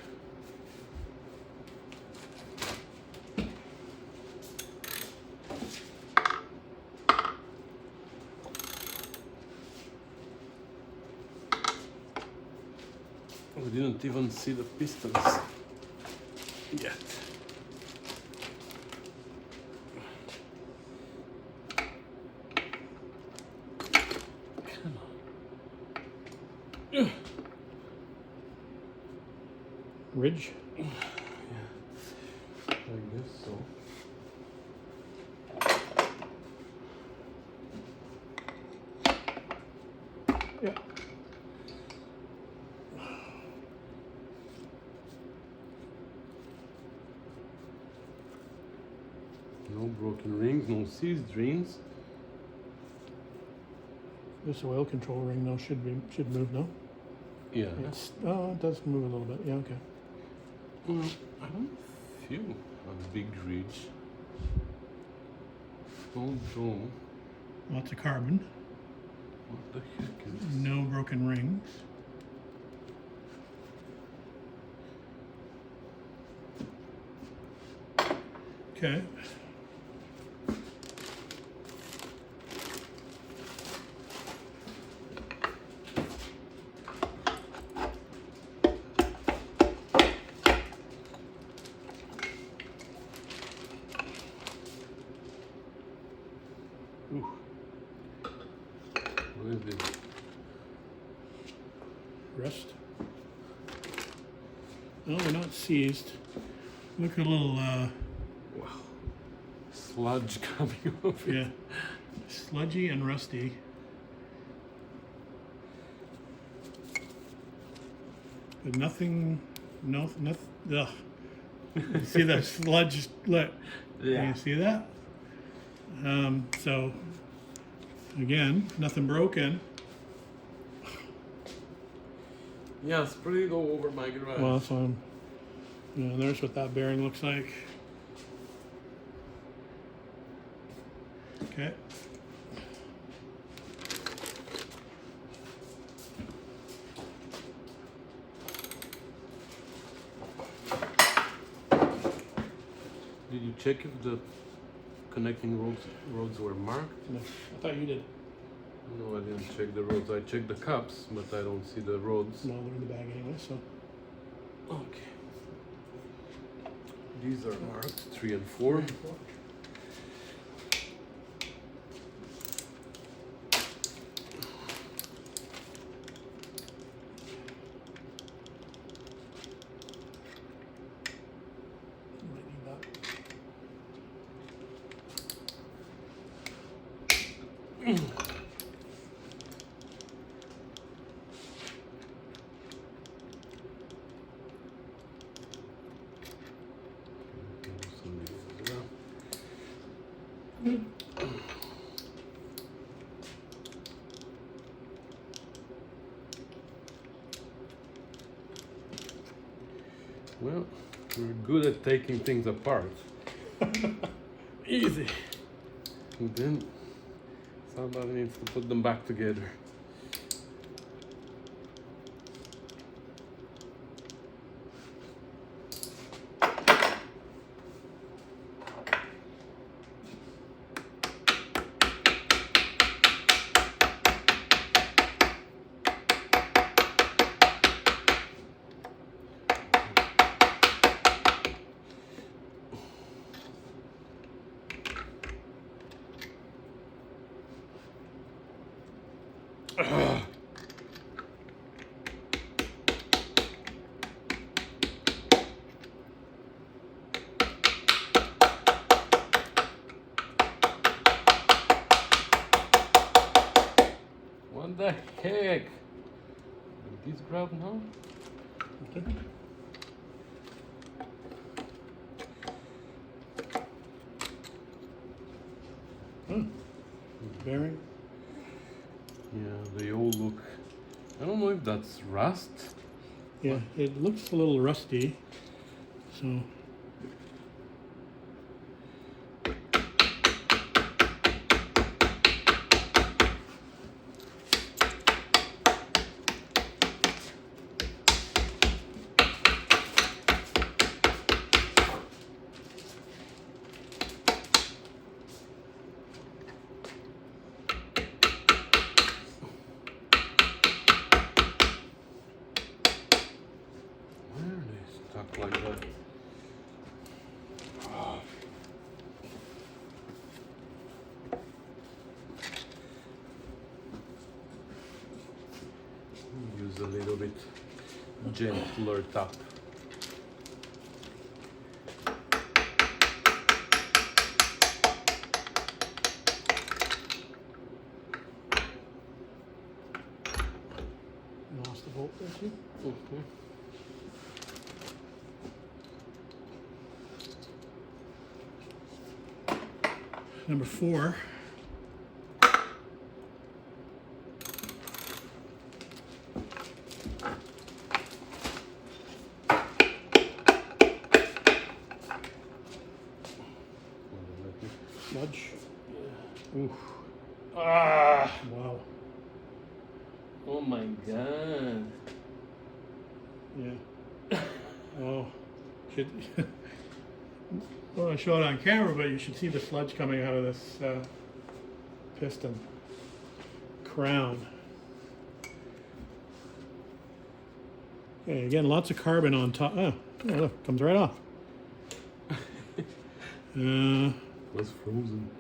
We didn't even see the pistons yet. Come on. Ridge. Yeah, I guess so. Yeah. No broken rings, no seized rings. This oil control ring though should move, no? Yeah. It does move a little bit. Yeah, okay. Well, I don't feel a big ridge. Although, Lots of carbon. what the heck is this? No broken rings. Okay. Ooh. What is this? Rust. No, they're not seized. Look a little, Wow. Sludge coming off it. yeah, sludgy and rusty. But nothing, nothing. Ugh. You see that sludge? Look. Yeah. You see that? So again, nothing broken. Yeah, it's pretty low over my garage. Well, so there's what that bearing looks like. Okay. Did you check if the connecting roads were marked? No, I thought you did. No, I didn't check the roads. I checked the cups, but I don't see the roads. No, they're in the bag anyway, so. Okay. These are marked 3 and 4. Might need that. Well, we're good at taking things apart. Easy. And then somebody needs to put them back together. What the heck? Did these grab now? Okay. Bearing. Yeah, the old look. I don't know if that's rust. Yeah, it looks a little rusty. So. Stuck like that. Oh. Use a little bit gentler tap. Lost the bolt there too. Mm-hmm. Number 4. Sludge. Yeah. Oof. Ah! Wow. Oh my god. Yeah. Oh. Should. I don't want to show it on camera, but you should see the sludge coming out of this piston crown. Okay, again, lots of carbon on top. Oh, yeah, look, comes right off. Was frozen.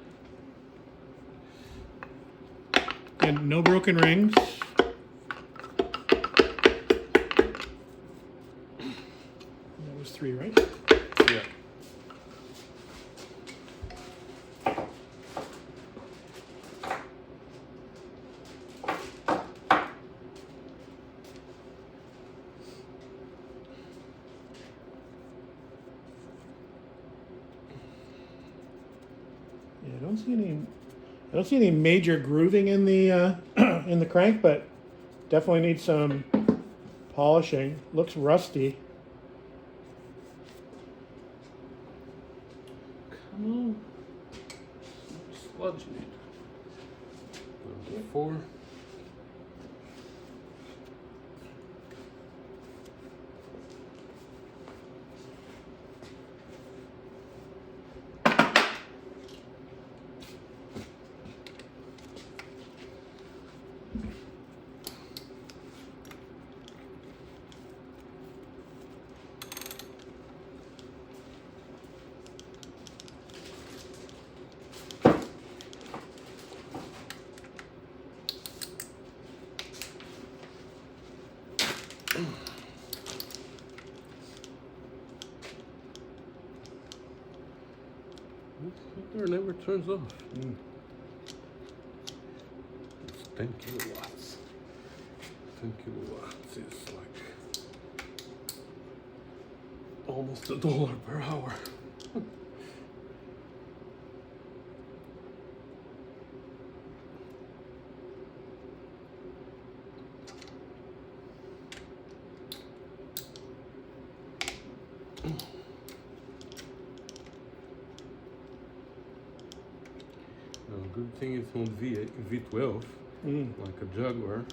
And no broken rings. That was 3, right? Yeah. I don't see any major grooving in the in the crank, but definitely needs some polishing. Looks rusty. Come on. Sludge in it. Number 4. This heater never turns off. It's 10 kilowatts. 10 kilowatts is like almost $1 per hour. Good thing it's not V12, like a Jaguar.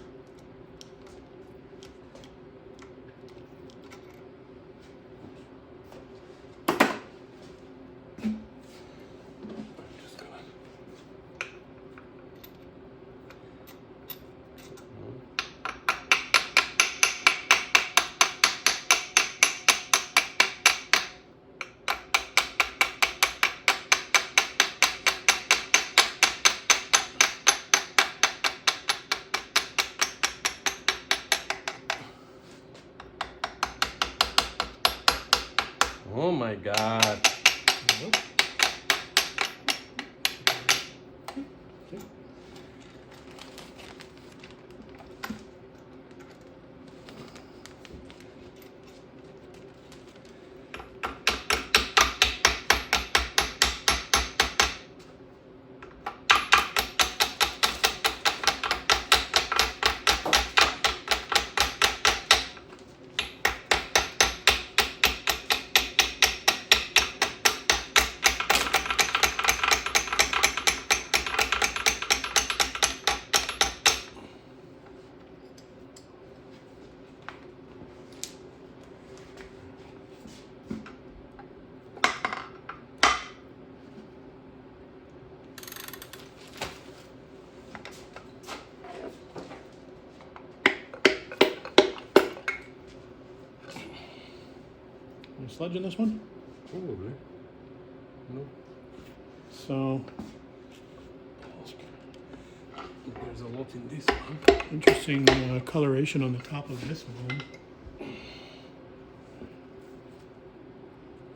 Oh my god. Nope. Okay. of sludge in this one. Probably. No. So There's a lot in this one. interesting coloration on the top of this one.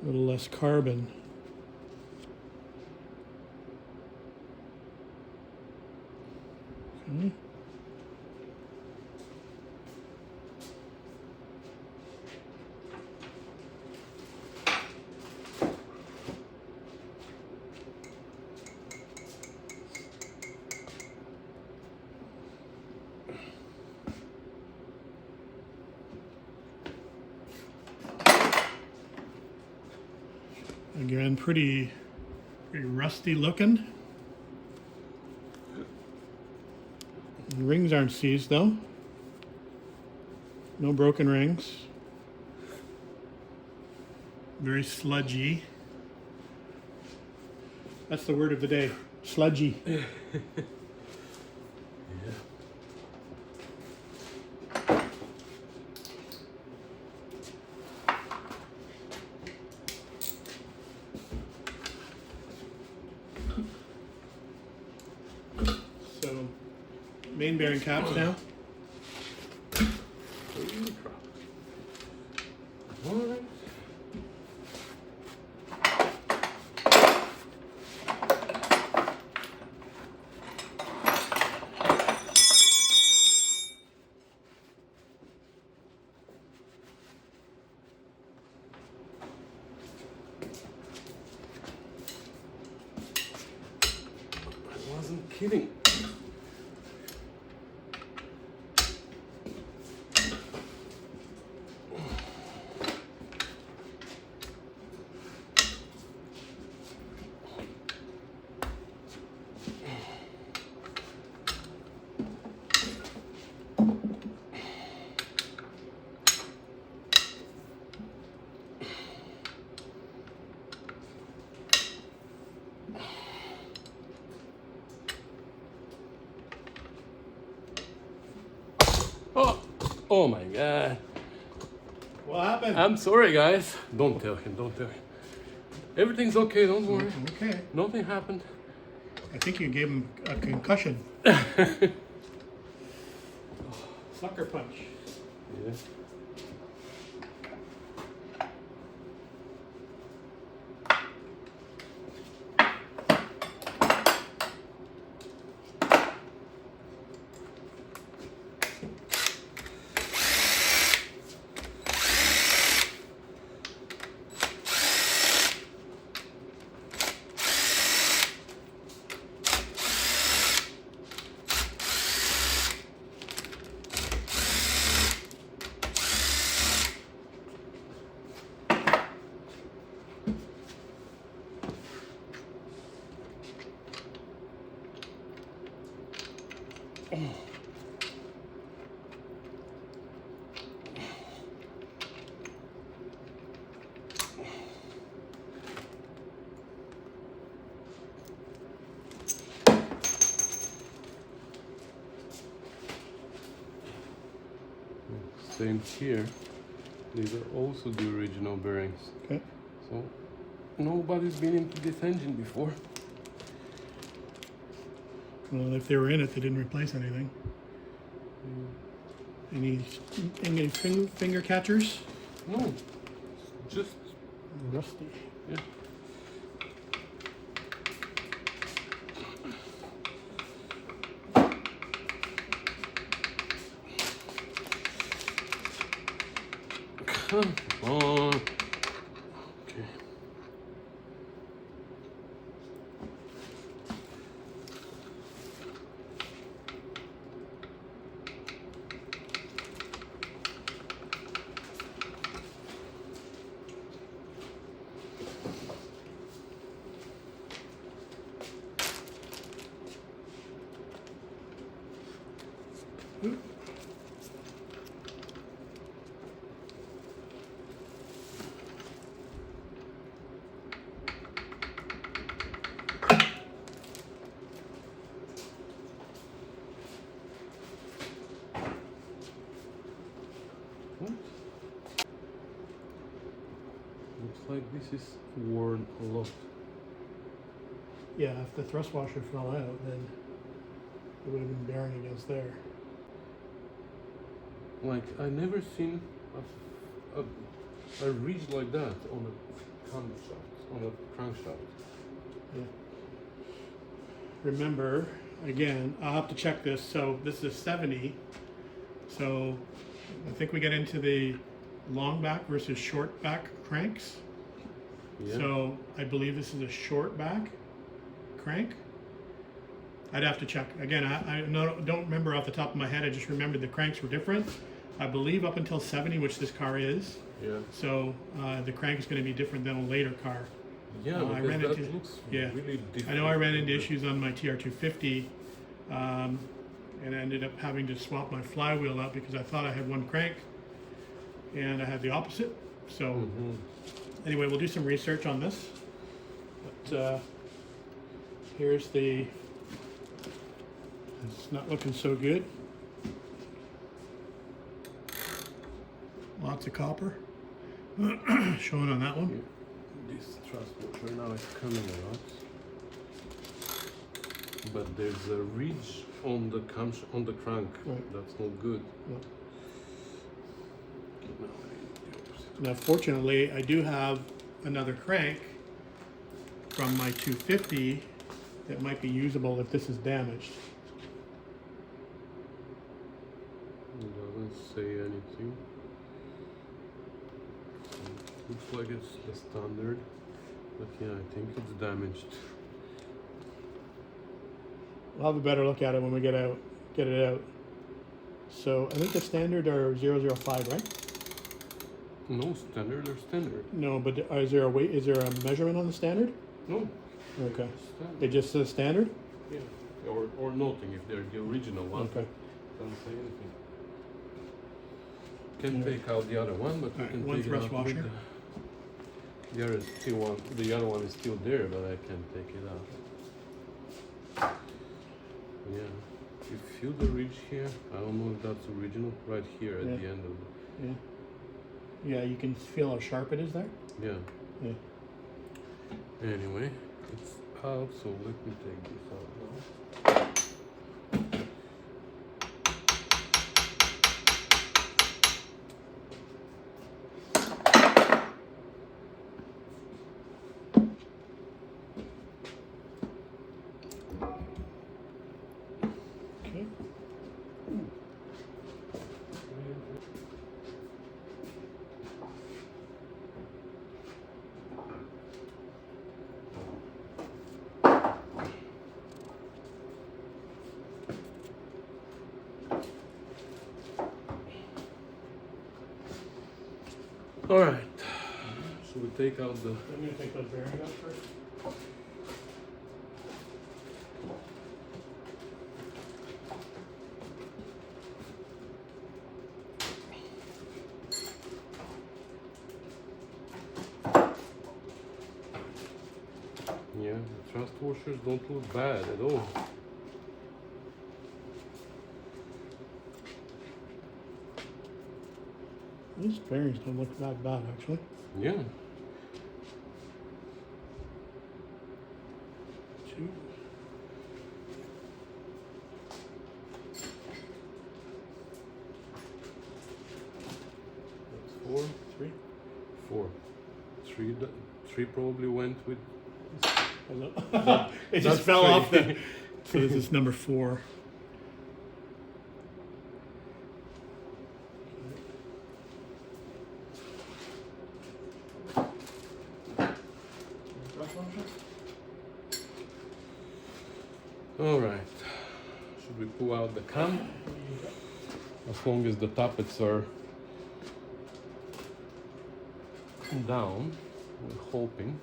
A little less carbon. Okay. Again, pretty rusty looking. The rings aren't seized though. No broken rings. Very sludgy. That's the word of the day. Sludgy. So, main bearing caps now. Alright. I wasn't kidding. Oh my god. What happened? I'm sorry, guys. Don't tell him, don't tell him. Everything's okay, don't worry. Okay. Nothing happened. I think you gave him a concussion. Sucker punch. Yeah. Same here. These are also the original bearings. Okay. So nobody's been into this engine before. Well, if they were in it, they didn't replace anything. Any finger catchers? No, just Rusty. yeah. Come on. Okay. like this is worn a lot. Yeah, if the thrust washer fell out, then it would have been bearing against there. Like I never seen a ridge like that on a camshaft, on a crankshaft. Yeah. Remember, again, I'll have to check this. So this is 70. So I think we get into the long back versus short back cranks. Yeah. So I believe this is a short back crank. I'd have to check. Again, don't remember off the top of my head. I just remembered the cranks were different. I believe up until 70, which this car is. Yeah. So the crank is going to be different than a later car. Yeah, I because ran that into- looks yeah. really different. I know I ran into issues on my TR250 and I ended up having to swap my flywheel out because I thought I had one crank and I had the opposite. So anyway, we'll do some research on this. But here's the, it's not looking so good. Lots of copper showing on that one. This transporter now is coming a lot, but there's a ridge on the crank. Right. That's not good. Yeah. Okay, now I need the opposite. Now, fortunately, I do have another crank from my 250 that might be usable if this is damaged. It doesn't say anything. Looks like it's the standard, but yeah, I think it's damaged. We'll have a better look at it when we get it out. So I think the standard are 005, right? No, standard or standard. No, but is there a weight? Is there a measurement on the standard? No. Okay. Standard. It just says standard. Yeah. Or nothing if they're the original one. Okay. Doesn't say anything. Can Yeah. take out the other one, but we Alright, can one take it thrust out washer. with the other still one. The other one is still there, but I can't take it out. Yeah. You feel the ridge here? I don't know if that's original. Right here at Yeah. the end of the. Yeah. Yeah, you can feel how sharp it is there. Yeah. Yeah. Anyway, it's out, so let me take this out now. Okay. All right. So we take out the. I'm gonna take those bearings out first. Yeah, the thrust washers don't look bad at all. These bearings don't look that bad, actually. Yeah. 2. That's 4, 3. 4. 3 probably went with. It just That's fell 3. off the. So this is number 4. All right. Should we pull out the cam? As long as the tappets are down, we're hoping.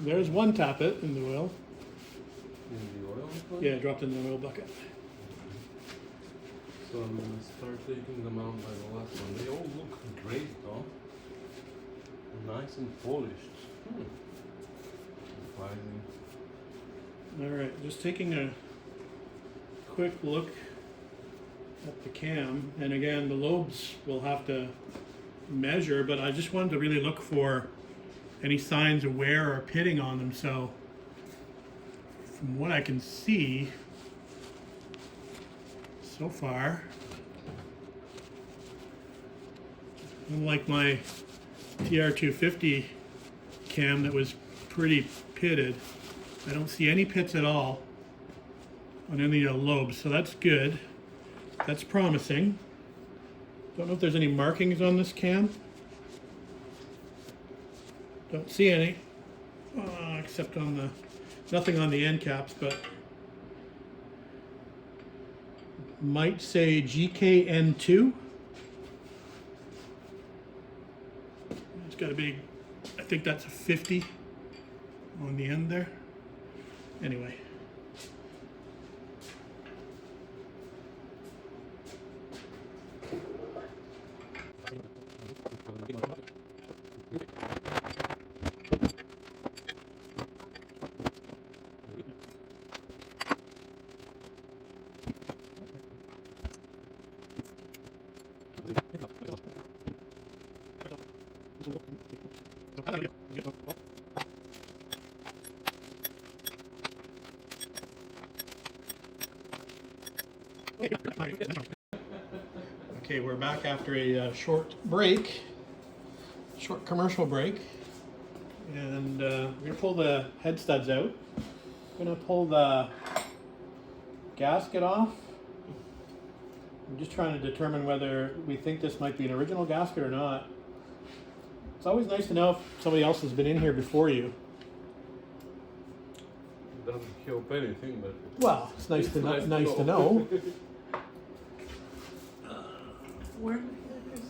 There's one tappet in the oil. In the oil? One? Yeah, dropped in the oil bucket. So I'm gonna start taking them out by the last one. They all look great though. Nice and polished. Surprising. Alright, just taking a quick look at the cam, and again the lobes will have to measure, but I just wanted to really look for any signs of wear or pitting on them. So from what I can see so far, unlike my TR250 cam that was pretty pitted, I don't see any pits at all on any of the lobes, so that's good. That's promising. Don't know if there's any markings on this cam. Don't see any, except on the, nothing on the end caps, but might say GKN2. It's got a big, I think that's a 50 on the end there. Anyway. Okay, we're back after a short break, short commercial break, and we're gonna pull the head studs out. I'm gonna pull the gasket off. I'm just trying to determine whether we think this might be an original gasket or not. It's always nice to know if somebody else has been in here before you. It doesn't help anything, but Well, it's nice to know. Where the heck is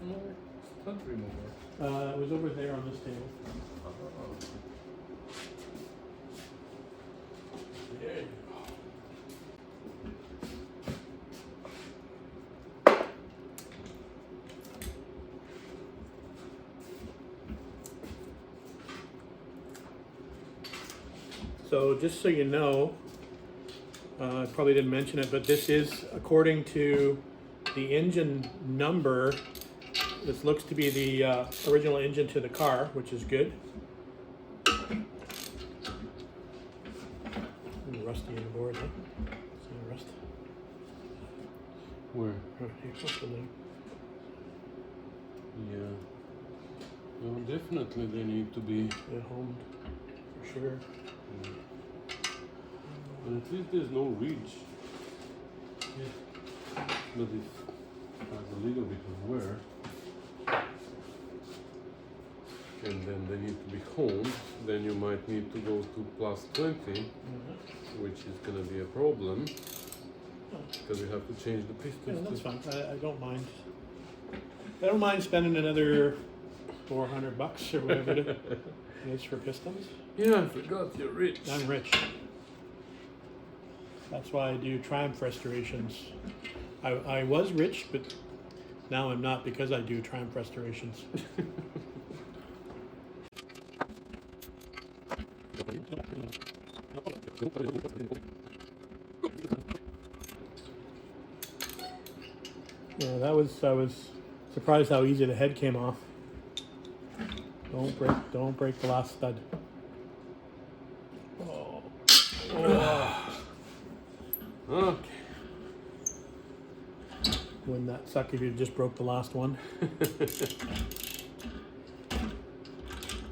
more stud remover? It was over there on this table. There you go. So just so you know, I probably didn't mention it, but this is according to the engine number. This looks to be the original engine to the car, which is good. Rusty in the board, huh? See the rust? Where? Right here, something Yeah. Well, definitely they need to be. there. Homed, for sure. But at least there's no ridge. Yeah. But it has a little bit of wear. And then they need to be honed. Then you might need to go to plus 20, which is going to be a problem. Because you have to change the pistons. Yeah, that's fine. I don't mind. I don't mind spending another $400 or whatever it is for pistons. Yeah, I forgot you're rich. I'm rich. That's why I do Triumph restorations. I was rich, but now I'm not because I do Triumph restorations. Yeah, I was surprised how easy the head came off. Don't break the last stud. Oh. Okay. Wouldn't that suck if you just broke the last one?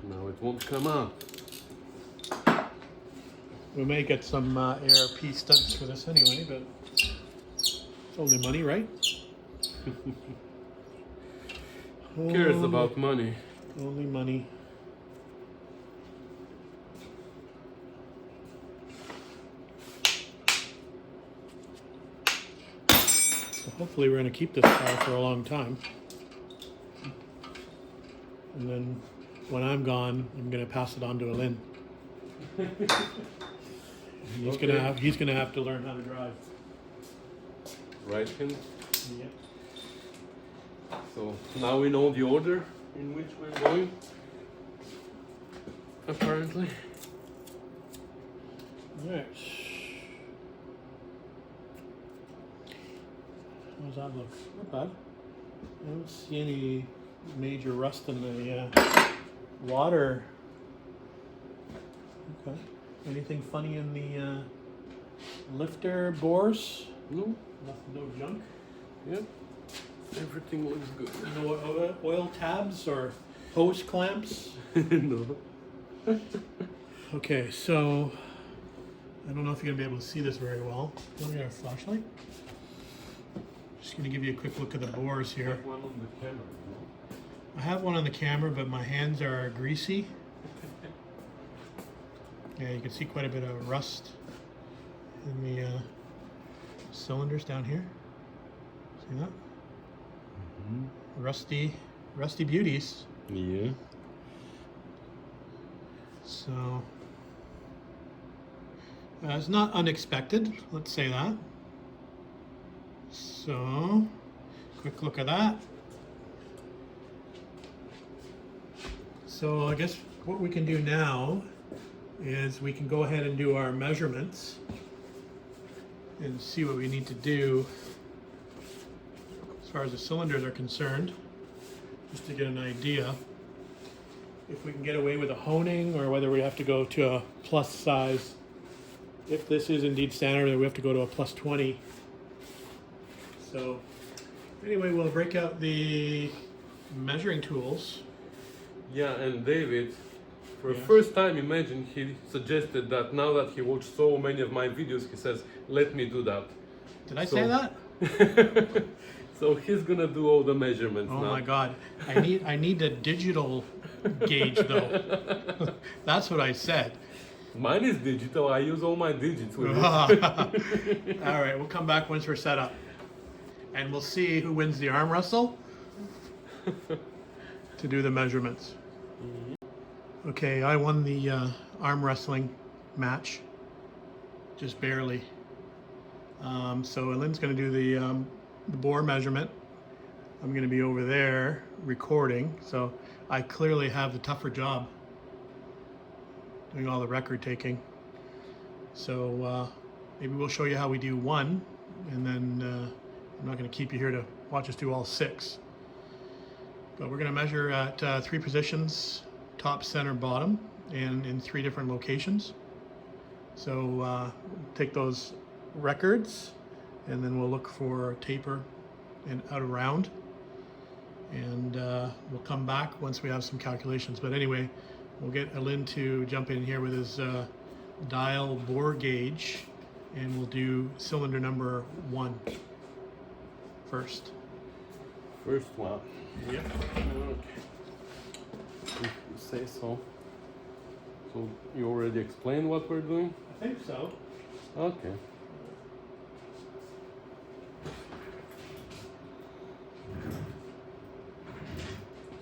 Now it won't come out. We may get some ARP studs for this anyway, but it's only money, right? Who cares about money? Only money. So hopefully we're going to keep this car for a long time. And then when I'm gone, I'm gonna pass it on to Alin. He's gonna have to learn how to drive. Right hand. Yep. So now we know the order in which we're going. Apparently. Alright. How does that look? Not bad. I don't see any major rust in the water. Okay. Anything funny in the lifter bores? No. Nothing, no junk. Yep. Everything looks good. No oil tabs or hose clamps? No. Okay, so I don't know if you're gonna be able to see this very well. Let me get a flashlight. Just gonna give you a quick look at the bores here. One on the camera, no? I have one on the camera, but my hands are greasy. Yeah, you can see quite a bit of rust in the cylinders down here. See that? Mm-hmm. Rusty beauties. Yeah. So it's not unexpected, let's say that. So, quick look at that. So I guess what we can do now is we can go ahead and do our measurements and see what we need to do as far as the cylinders are concerned, just to get an idea if we can get away with a honing or whether we have to go to a plus size. If this is indeed standard, then we have to go to a plus 20. So anyway, we'll break out the measuring tools. Yeah, and David, for the Yes. first time, imagine he suggested that now that he watched so many of my videos, he says, let me do that. Did I say that? So he's gonna do all the measurements Oh now. my God! I need a digital gauge though. That's what I said. Mine is digital. I use all my digits with it. All right, we'll come back once we're set up, and we'll see who wins the arm wrestle to do the measurements. Okay, I won the arm wrestling match, just barely. So Alin's going to do the bore measurement. I'm going to be over there recording, so I clearly have the tougher job doing all the record taking. So maybe we'll show you how we do one, and then I'm not going to keep you here to watch us do all 6. But we're going to measure at 3 positions, top, center, bottom, and in 3 different locations. So take those records, and then we'll look for taper and out around, and we'll come back once we have some calculations. But anyway, we'll get Alin to jump in here with his dial bore gauge, and we'll do cylinder number 1 first. First one. Yep. Okay. If you say so. So you already explained what we're doing? I think so. Okay.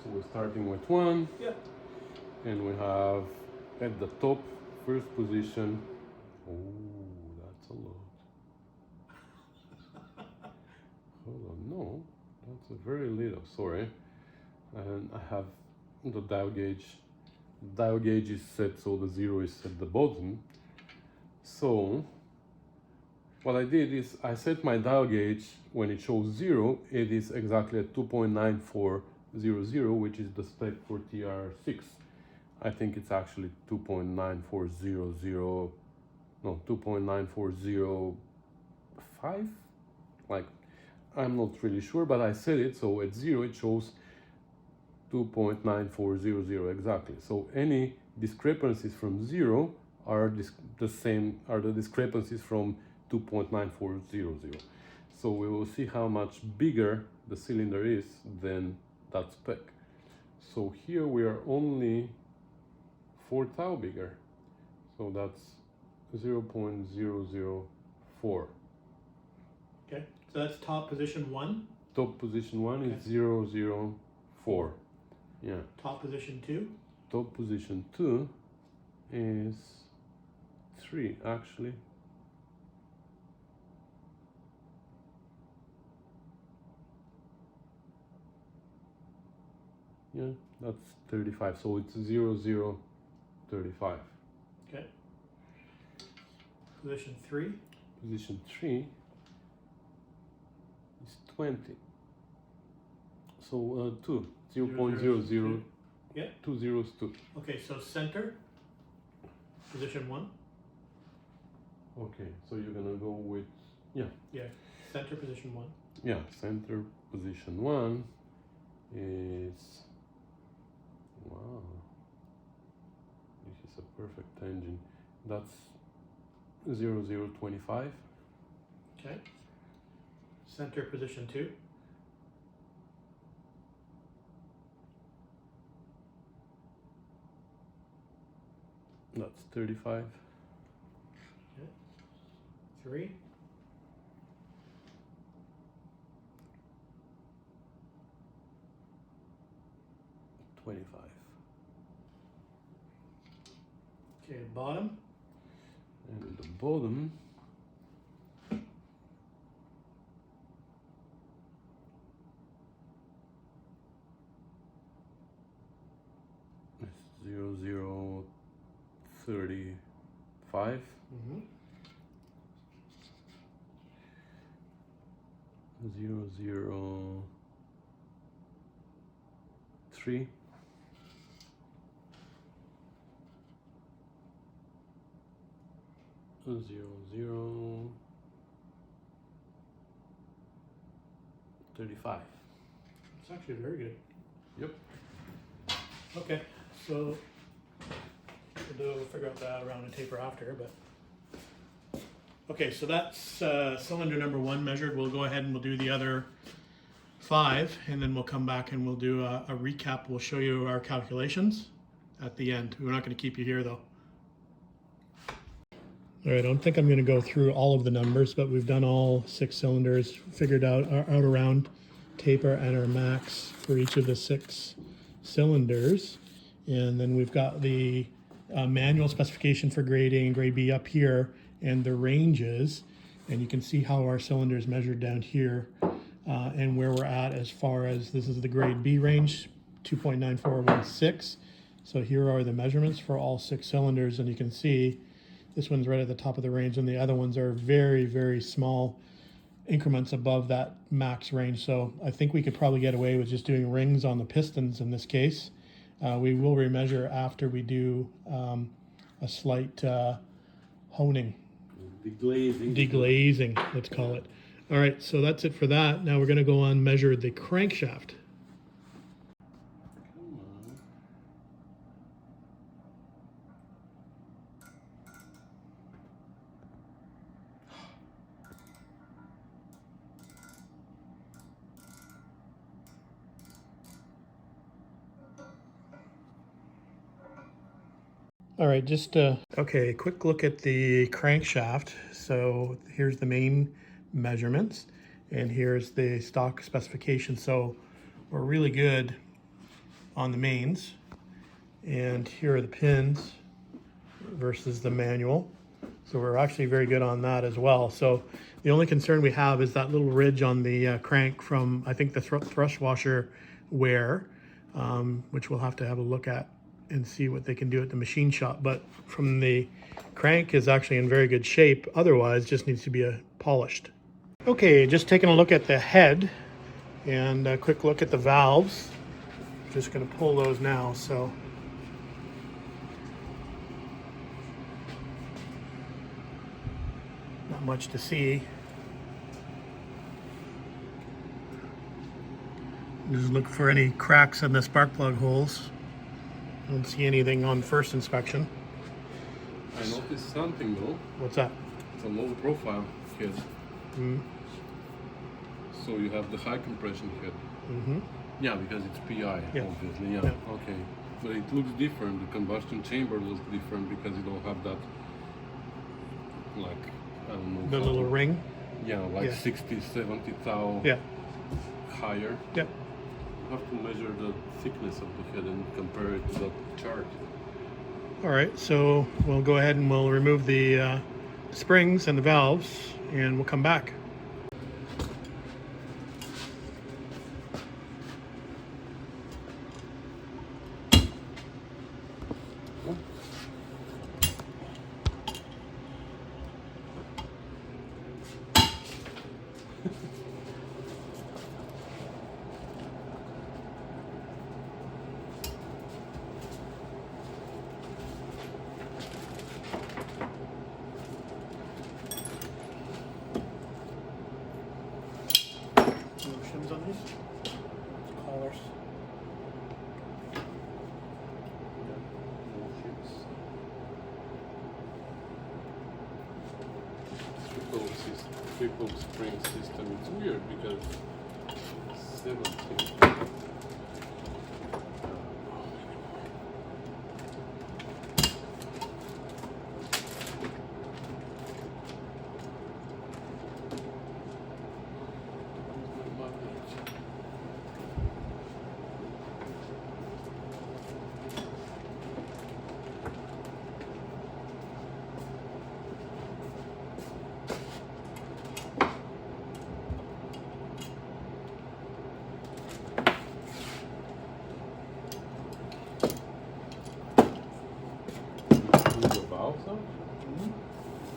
So we're starting with 1. Yep. And we have at the top, first position. Oh, that's a lot. Hold on, no, that's a very little, sorry. And I have the dial gauge. The dial gauge is set so the 0 is at the bottom. So what I did is I set my dial gauge when it shows 0, it is exactly at 2.9400, which is the spec for TR6. I think it's actually 2.9400, no, 2.9405, like, I'm not really sure, but I set it, so at 0 it shows 2.9400 exactly. So any discrepancies from 0 are the same, are the discrepancies from 2.9400. So we will see how much bigger the cylinder is than that spec. So here we are only 4 tau bigger, so that's 0.004. Okay, so that's top position 1. Top position 1 is 004. Yeah. Top position 2. top position 2 is 3 actually. Yeah, that's 35, so it's 0, 0, 35. Okay. Position 3. Position 3 is 20. So 2, 0.00, Yeah. 2 zeros 2. Okay, so center, position 1. Okay, so you're gonna go with, Yeah, center, position 1. yeah, center position 1 is, wow, this is a perfect engine. That's 0, 0, 25. Okay. Center, position 2. That's 35. Okay. 3. $25. Okay, bottom. And the bottom is 0, 0, 35. Mm-hmm. 0, 0, 3. 0, 0, 35. It's actually very good. Yep. Okay, so we'll figure out that around and taper after, but. Okay, so that's cylinder number 1 measured. We'll go ahead and we'll do the other 5, and then we'll come back and we'll do a recap. We'll show you our calculations at the end. We're not going to keep you here though. All right, I don't think I'm going to go through all of the numbers, but we've done all 6 cylinders, figured out around taper and our max for each of the 6 cylinders. And then we've got the manual specification for grade A and grade B up here, and the ranges. And you can see how our cylinders measured down here and where we're at as far as this is the grade B range, 2.9416. So here are the measurements for all 6 cylinders, and you can see this one's right at the top of the range, and the other ones are very, very small increments above that max range. So I think we could probably get away with just doing rings on the pistons in this case. We will remeasure after we do a slight honing. Deglazing, let's call it. All right, so that's it for that. Now we're going to go on measure the crankshaft. All right, just okay, quick look at the crankshaft. So here's the main measurements, and here's the stock specification. So we're really good on the mains, and here are the pins versus the manual. So we're actually very good on that as well. So the only concern we have is that little ridge on the crank from, I think, the thrust washer wear, which we'll have to have a look at and see what they can do at the machine shop. But from the crank is actually in very good shape. Otherwise, just needs to be polished. Okay, just taking a look at the head and a quick look at the valves. Just going to pull those now. So not much to see. Just look for any cracks in the spark plug holes. Don't see anything on first inspection. I noticed something though. What's that? It's a low profile head. Mm-hmm. So you have the high compression head. Mm-hmm. Yeah, because it's PI, Yeah. obviously. Yeah. Yeah. Okay. But it looks different. The combustion chamber looks different because you don't have that, like, I don't know. The little ring. Yeah, like Yeah. 60, 70 thou Yeah. higher. Yeah. have to measure the thickness of the head and compare it to that chart. All right, so we'll go ahead and we'll remove the springs and the valves, and we'll come back. Shims on these? Collars. Triple spring system. It's weird because 17. Valves out?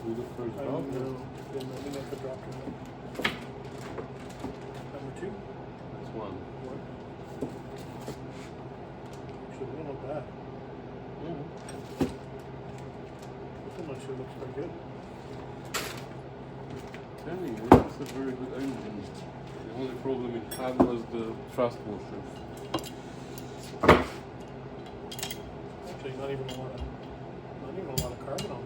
Do the first valve? No, then let me make the drop to number 2. That's one. Actually, they don't look bad. This one actually looks pretty good. Telling you, it's a very good engine. The only problem it had was the thrust washer. Actually, not even a lot of carbon on it.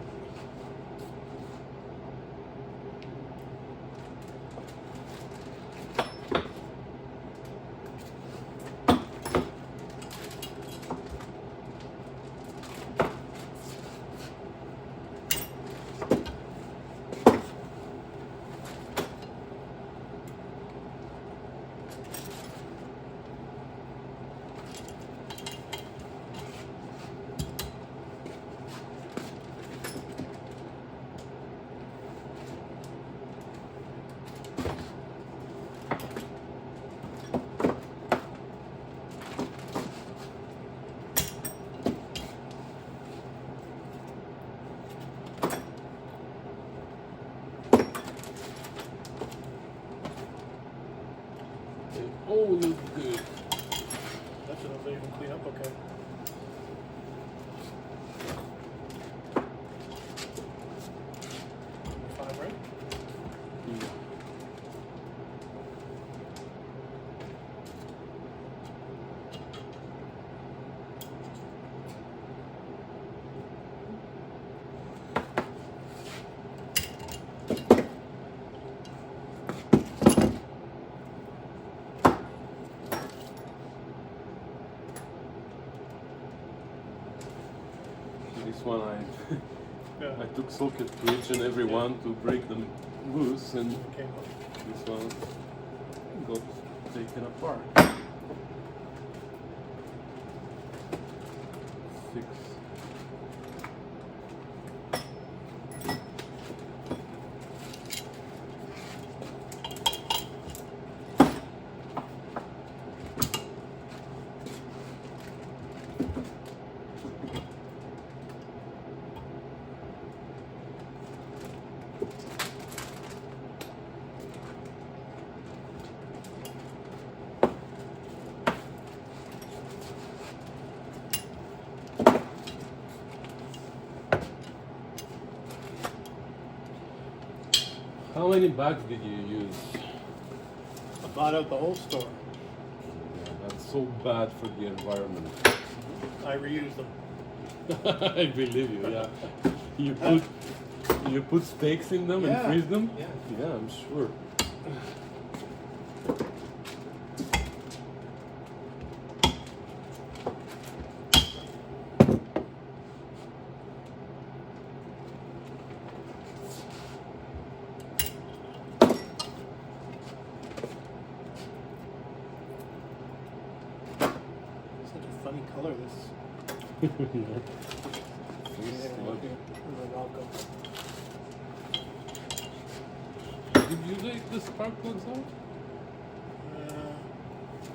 Oh, looks good. That's enough so you can clean up okay. Five, right? Yeah. This one I took socket to each and every one to break them loose, and this one got taken apart. 6. How many bags did you use? I bought out the whole store. Yeah, that's so bad for the environment. I reuse them. I believe you, yeah. You put steaks in them and freeze them? Yeah. Yeah, I'm sure. funny color, this. Did you take the spark plugs out?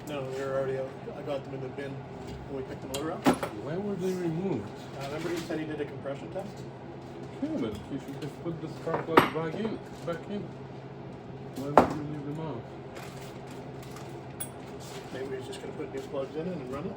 No, they're already out. I got them in the bin when we picked the motor up. Why were they removed? Remember he said he did a compression test? Yeah, but you should have put the spark plugs back in. Why would you leave them out? Maybe he's just going to put new plugs in it and run it.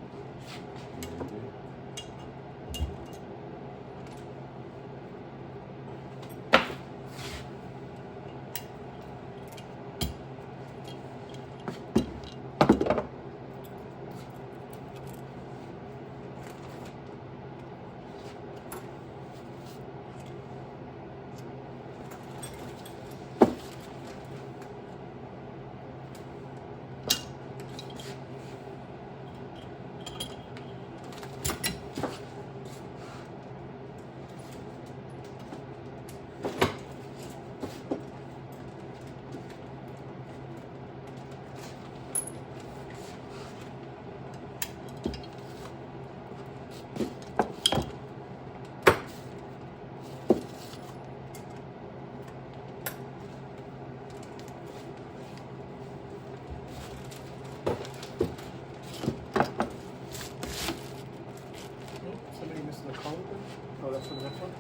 Oh, that's for the next one?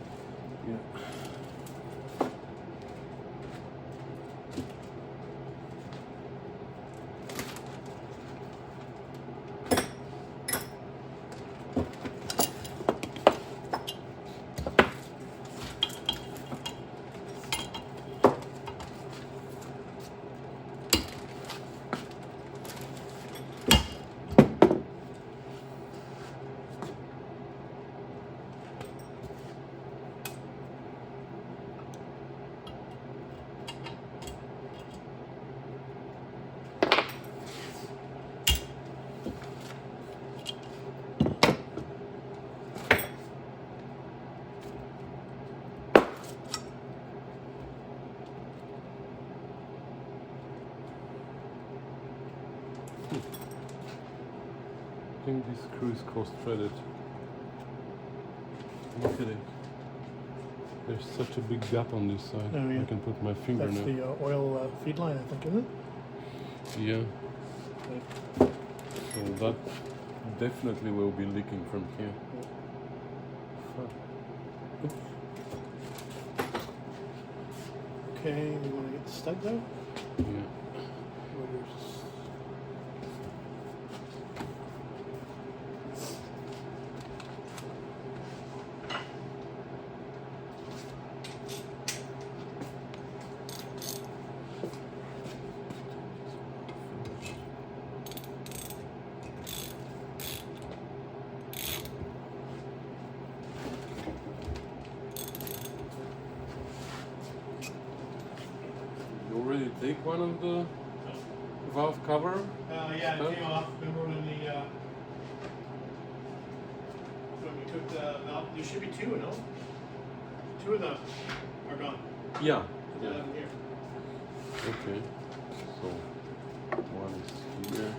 Yeah. I think this screw is cross-threaded. Look at it. There's such a big gap on this side. Oh, yeah. I can put my finger That's now. the oil feed line, I think, isn't it? Yeah. Like, So that definitely will be leaking from here. Fuck. okay, we want to get the studs out. Yeah. You already take one of the valve cover? Yeah, it came off. Remember when we took the valve? There should be two, no? Two of them are gone. Yeah. Yeah. Yeah. Here. Okay. So one is here.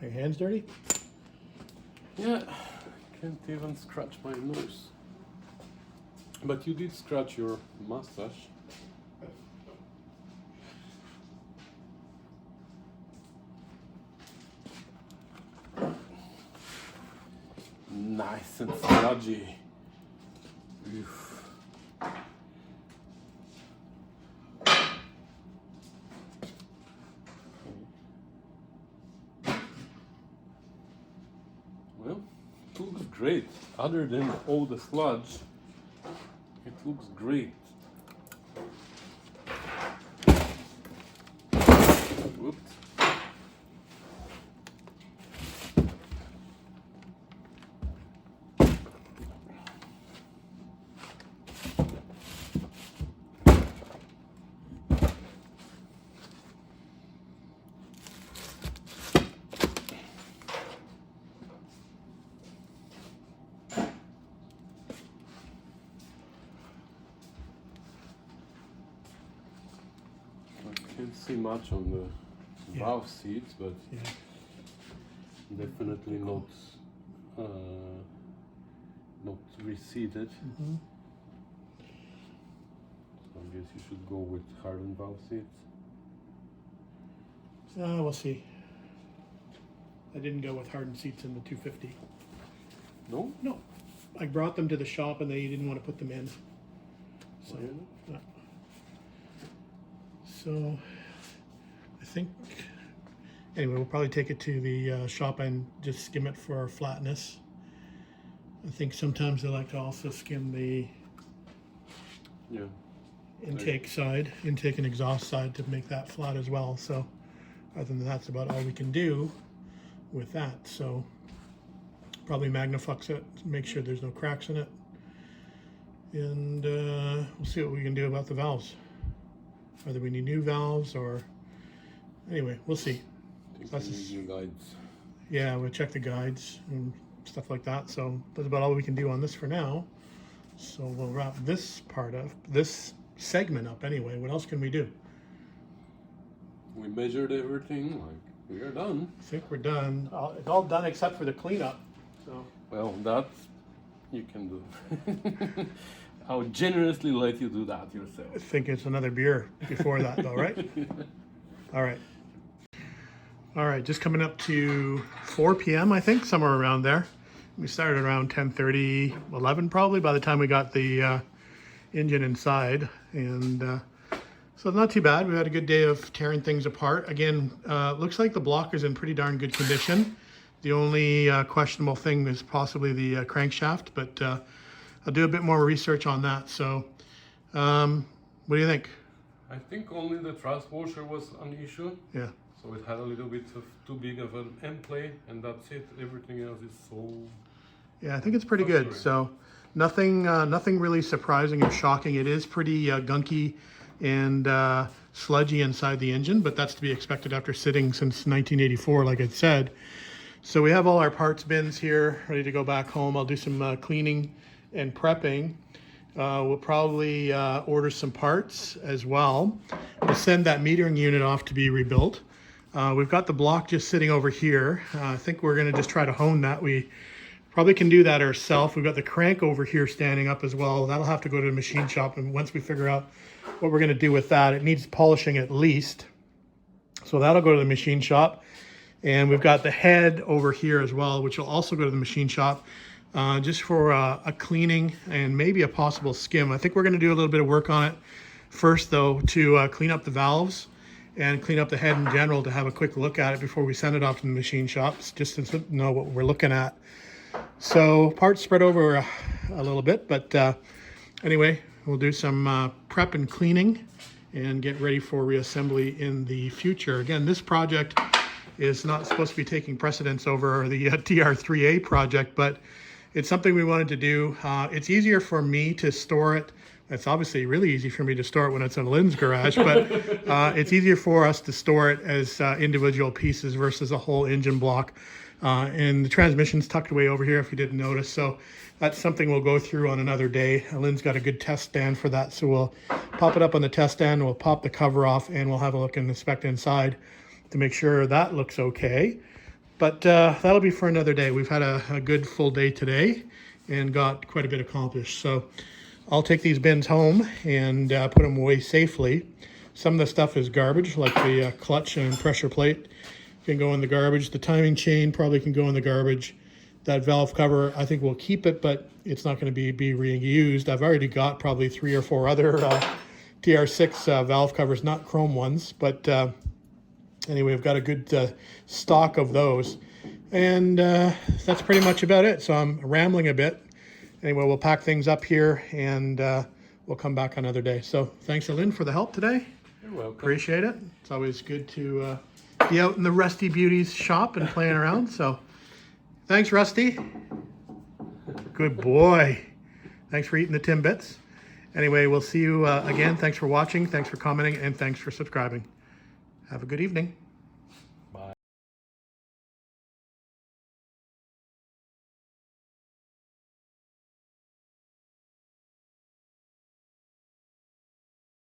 Are your hands dirty? Yeah, Can't even scratch my nose. But you did scratch your mustache. Nice and sludgy. Oof. Well, it looks great. Other than all the sludge, it looks great. Whoops. Can't see much on the valve seats, but definitely not reseated. So I guess you should go with hardened valve seats. We'll see. I didn't go with hardened seats in the 250. No? No. I brought them to the shop and they didn't want to put them in. So, Really? So I think, anyway, we'll probably take it to the shop and just skim it for flatness. I think sometimes they like to also skim the intake side, intake and exhaust side, to make that flat as well. So other than that, that's about all we can do with that. So probably magniflux it, make sure there's no cracks in it. And we'll see what we can do about the valves. Whether we need new valves or, anyway, we'll see. That's new guides. Yeah, we'll check the guides and stuff like that. So that's about all we can do on this for now. So we'll wrap this part of this segment up anyway. What else can we do? We measured everything, like we are done. I think we're done. It's all done except for the cleanup. So. Well, that you can do. I would generously let you do that yourself. I think it's another beer before that though, right? All right. All right, just coming up to 4 p.m. I think, somewhere around there. We started around 10:30, 11 probably by the time we got the engine inside. And so not too bad. We had a good day of tearing things apart. Again, looks like the block is in pretty darn good condition. The only questionable thing is possibly the crankshaft, but I'll do a bit more research on that. So what do you think? I think only the thrust washer was an issue. Yeah. So it had a little bit of too big of an end plate, and that's it. Everything else is so... Yeah, I think it's pretty good. So nothing really surprising or shocking. It is pretty gunky and sludgy inside the engine, but that's to be expected after sitting since 1984, like I said. So we have all our parts bins here ready to go back home. I'll do some cleaning and prepping. We'll probably order some parts as well. We'll send that metering unit off to be rebuilt. We've got the block just sitting over here. I think we're going to just try to hone that. We probably can do that ourselves. We've got the crank over here standing up as well. That'll have to go to the machine shop, and once we figure out what we're going to do with that, it needs polishing at least. So that'll go to the machine shop. And we've got the head over here as well, which will also go to the machine shop. Just for a cleaning and maybe a possible skim. I think we're going to do a little bit of work on it first, though, to clean up the valves and clean up the head in general, to have a quick look at it before we send it off to the machine shops, just to know what we're looking at. So parts spread over a little bit, but anyway, we'll do some prep and cleaning and get ready for reassembly in the future. Again, this project is not supposed to be taking precedence over the TR3A project, but it's something we wanted to do. It's easier for me to store it. It's obviously really easy for me to store it when it's in Lynn's garage, but it's easier for us to store it as individual pieces versus a whole engine block. And the transmission's tucked away over here if you didn't notice. So that's something we'll go through on another day. Lynn's got a good test stand for that. So we'll pop it up on the test stand, we'll pop the cover off, and we'll have a look and inspect inside to make sure that looks okay. But that'll be for another day. We've had a good full day today and got quite a bit accomplished. So I'll take these bins home and put them away safely. Some of the stuff is garbage, like the clutch and pressure plate can go in the garbage. The timing chain probably can go in the garbage. That valve cover, I think we'll keep it, but it's not going to be reused. I've already got probably 3 or 4 other TR6 valve covers, not chrome ones, but anyway, we've got a good stock of those. And that's pretty much about it. So I'm rambling a bit. Anyway, we'll pack things up here and we'll come back another day. So thanks, Lynn, for the help today. You're welcome. Appreciate it. It's always good to be out in the Rusty Beauty's shop and playing around. So thanks, Rusty. Good boy. Thanks for eating the Timbits. Anyway, we'll see you again. Thanks for watching. Thanks for commenting. And thanks for subscribing. Have a good evening.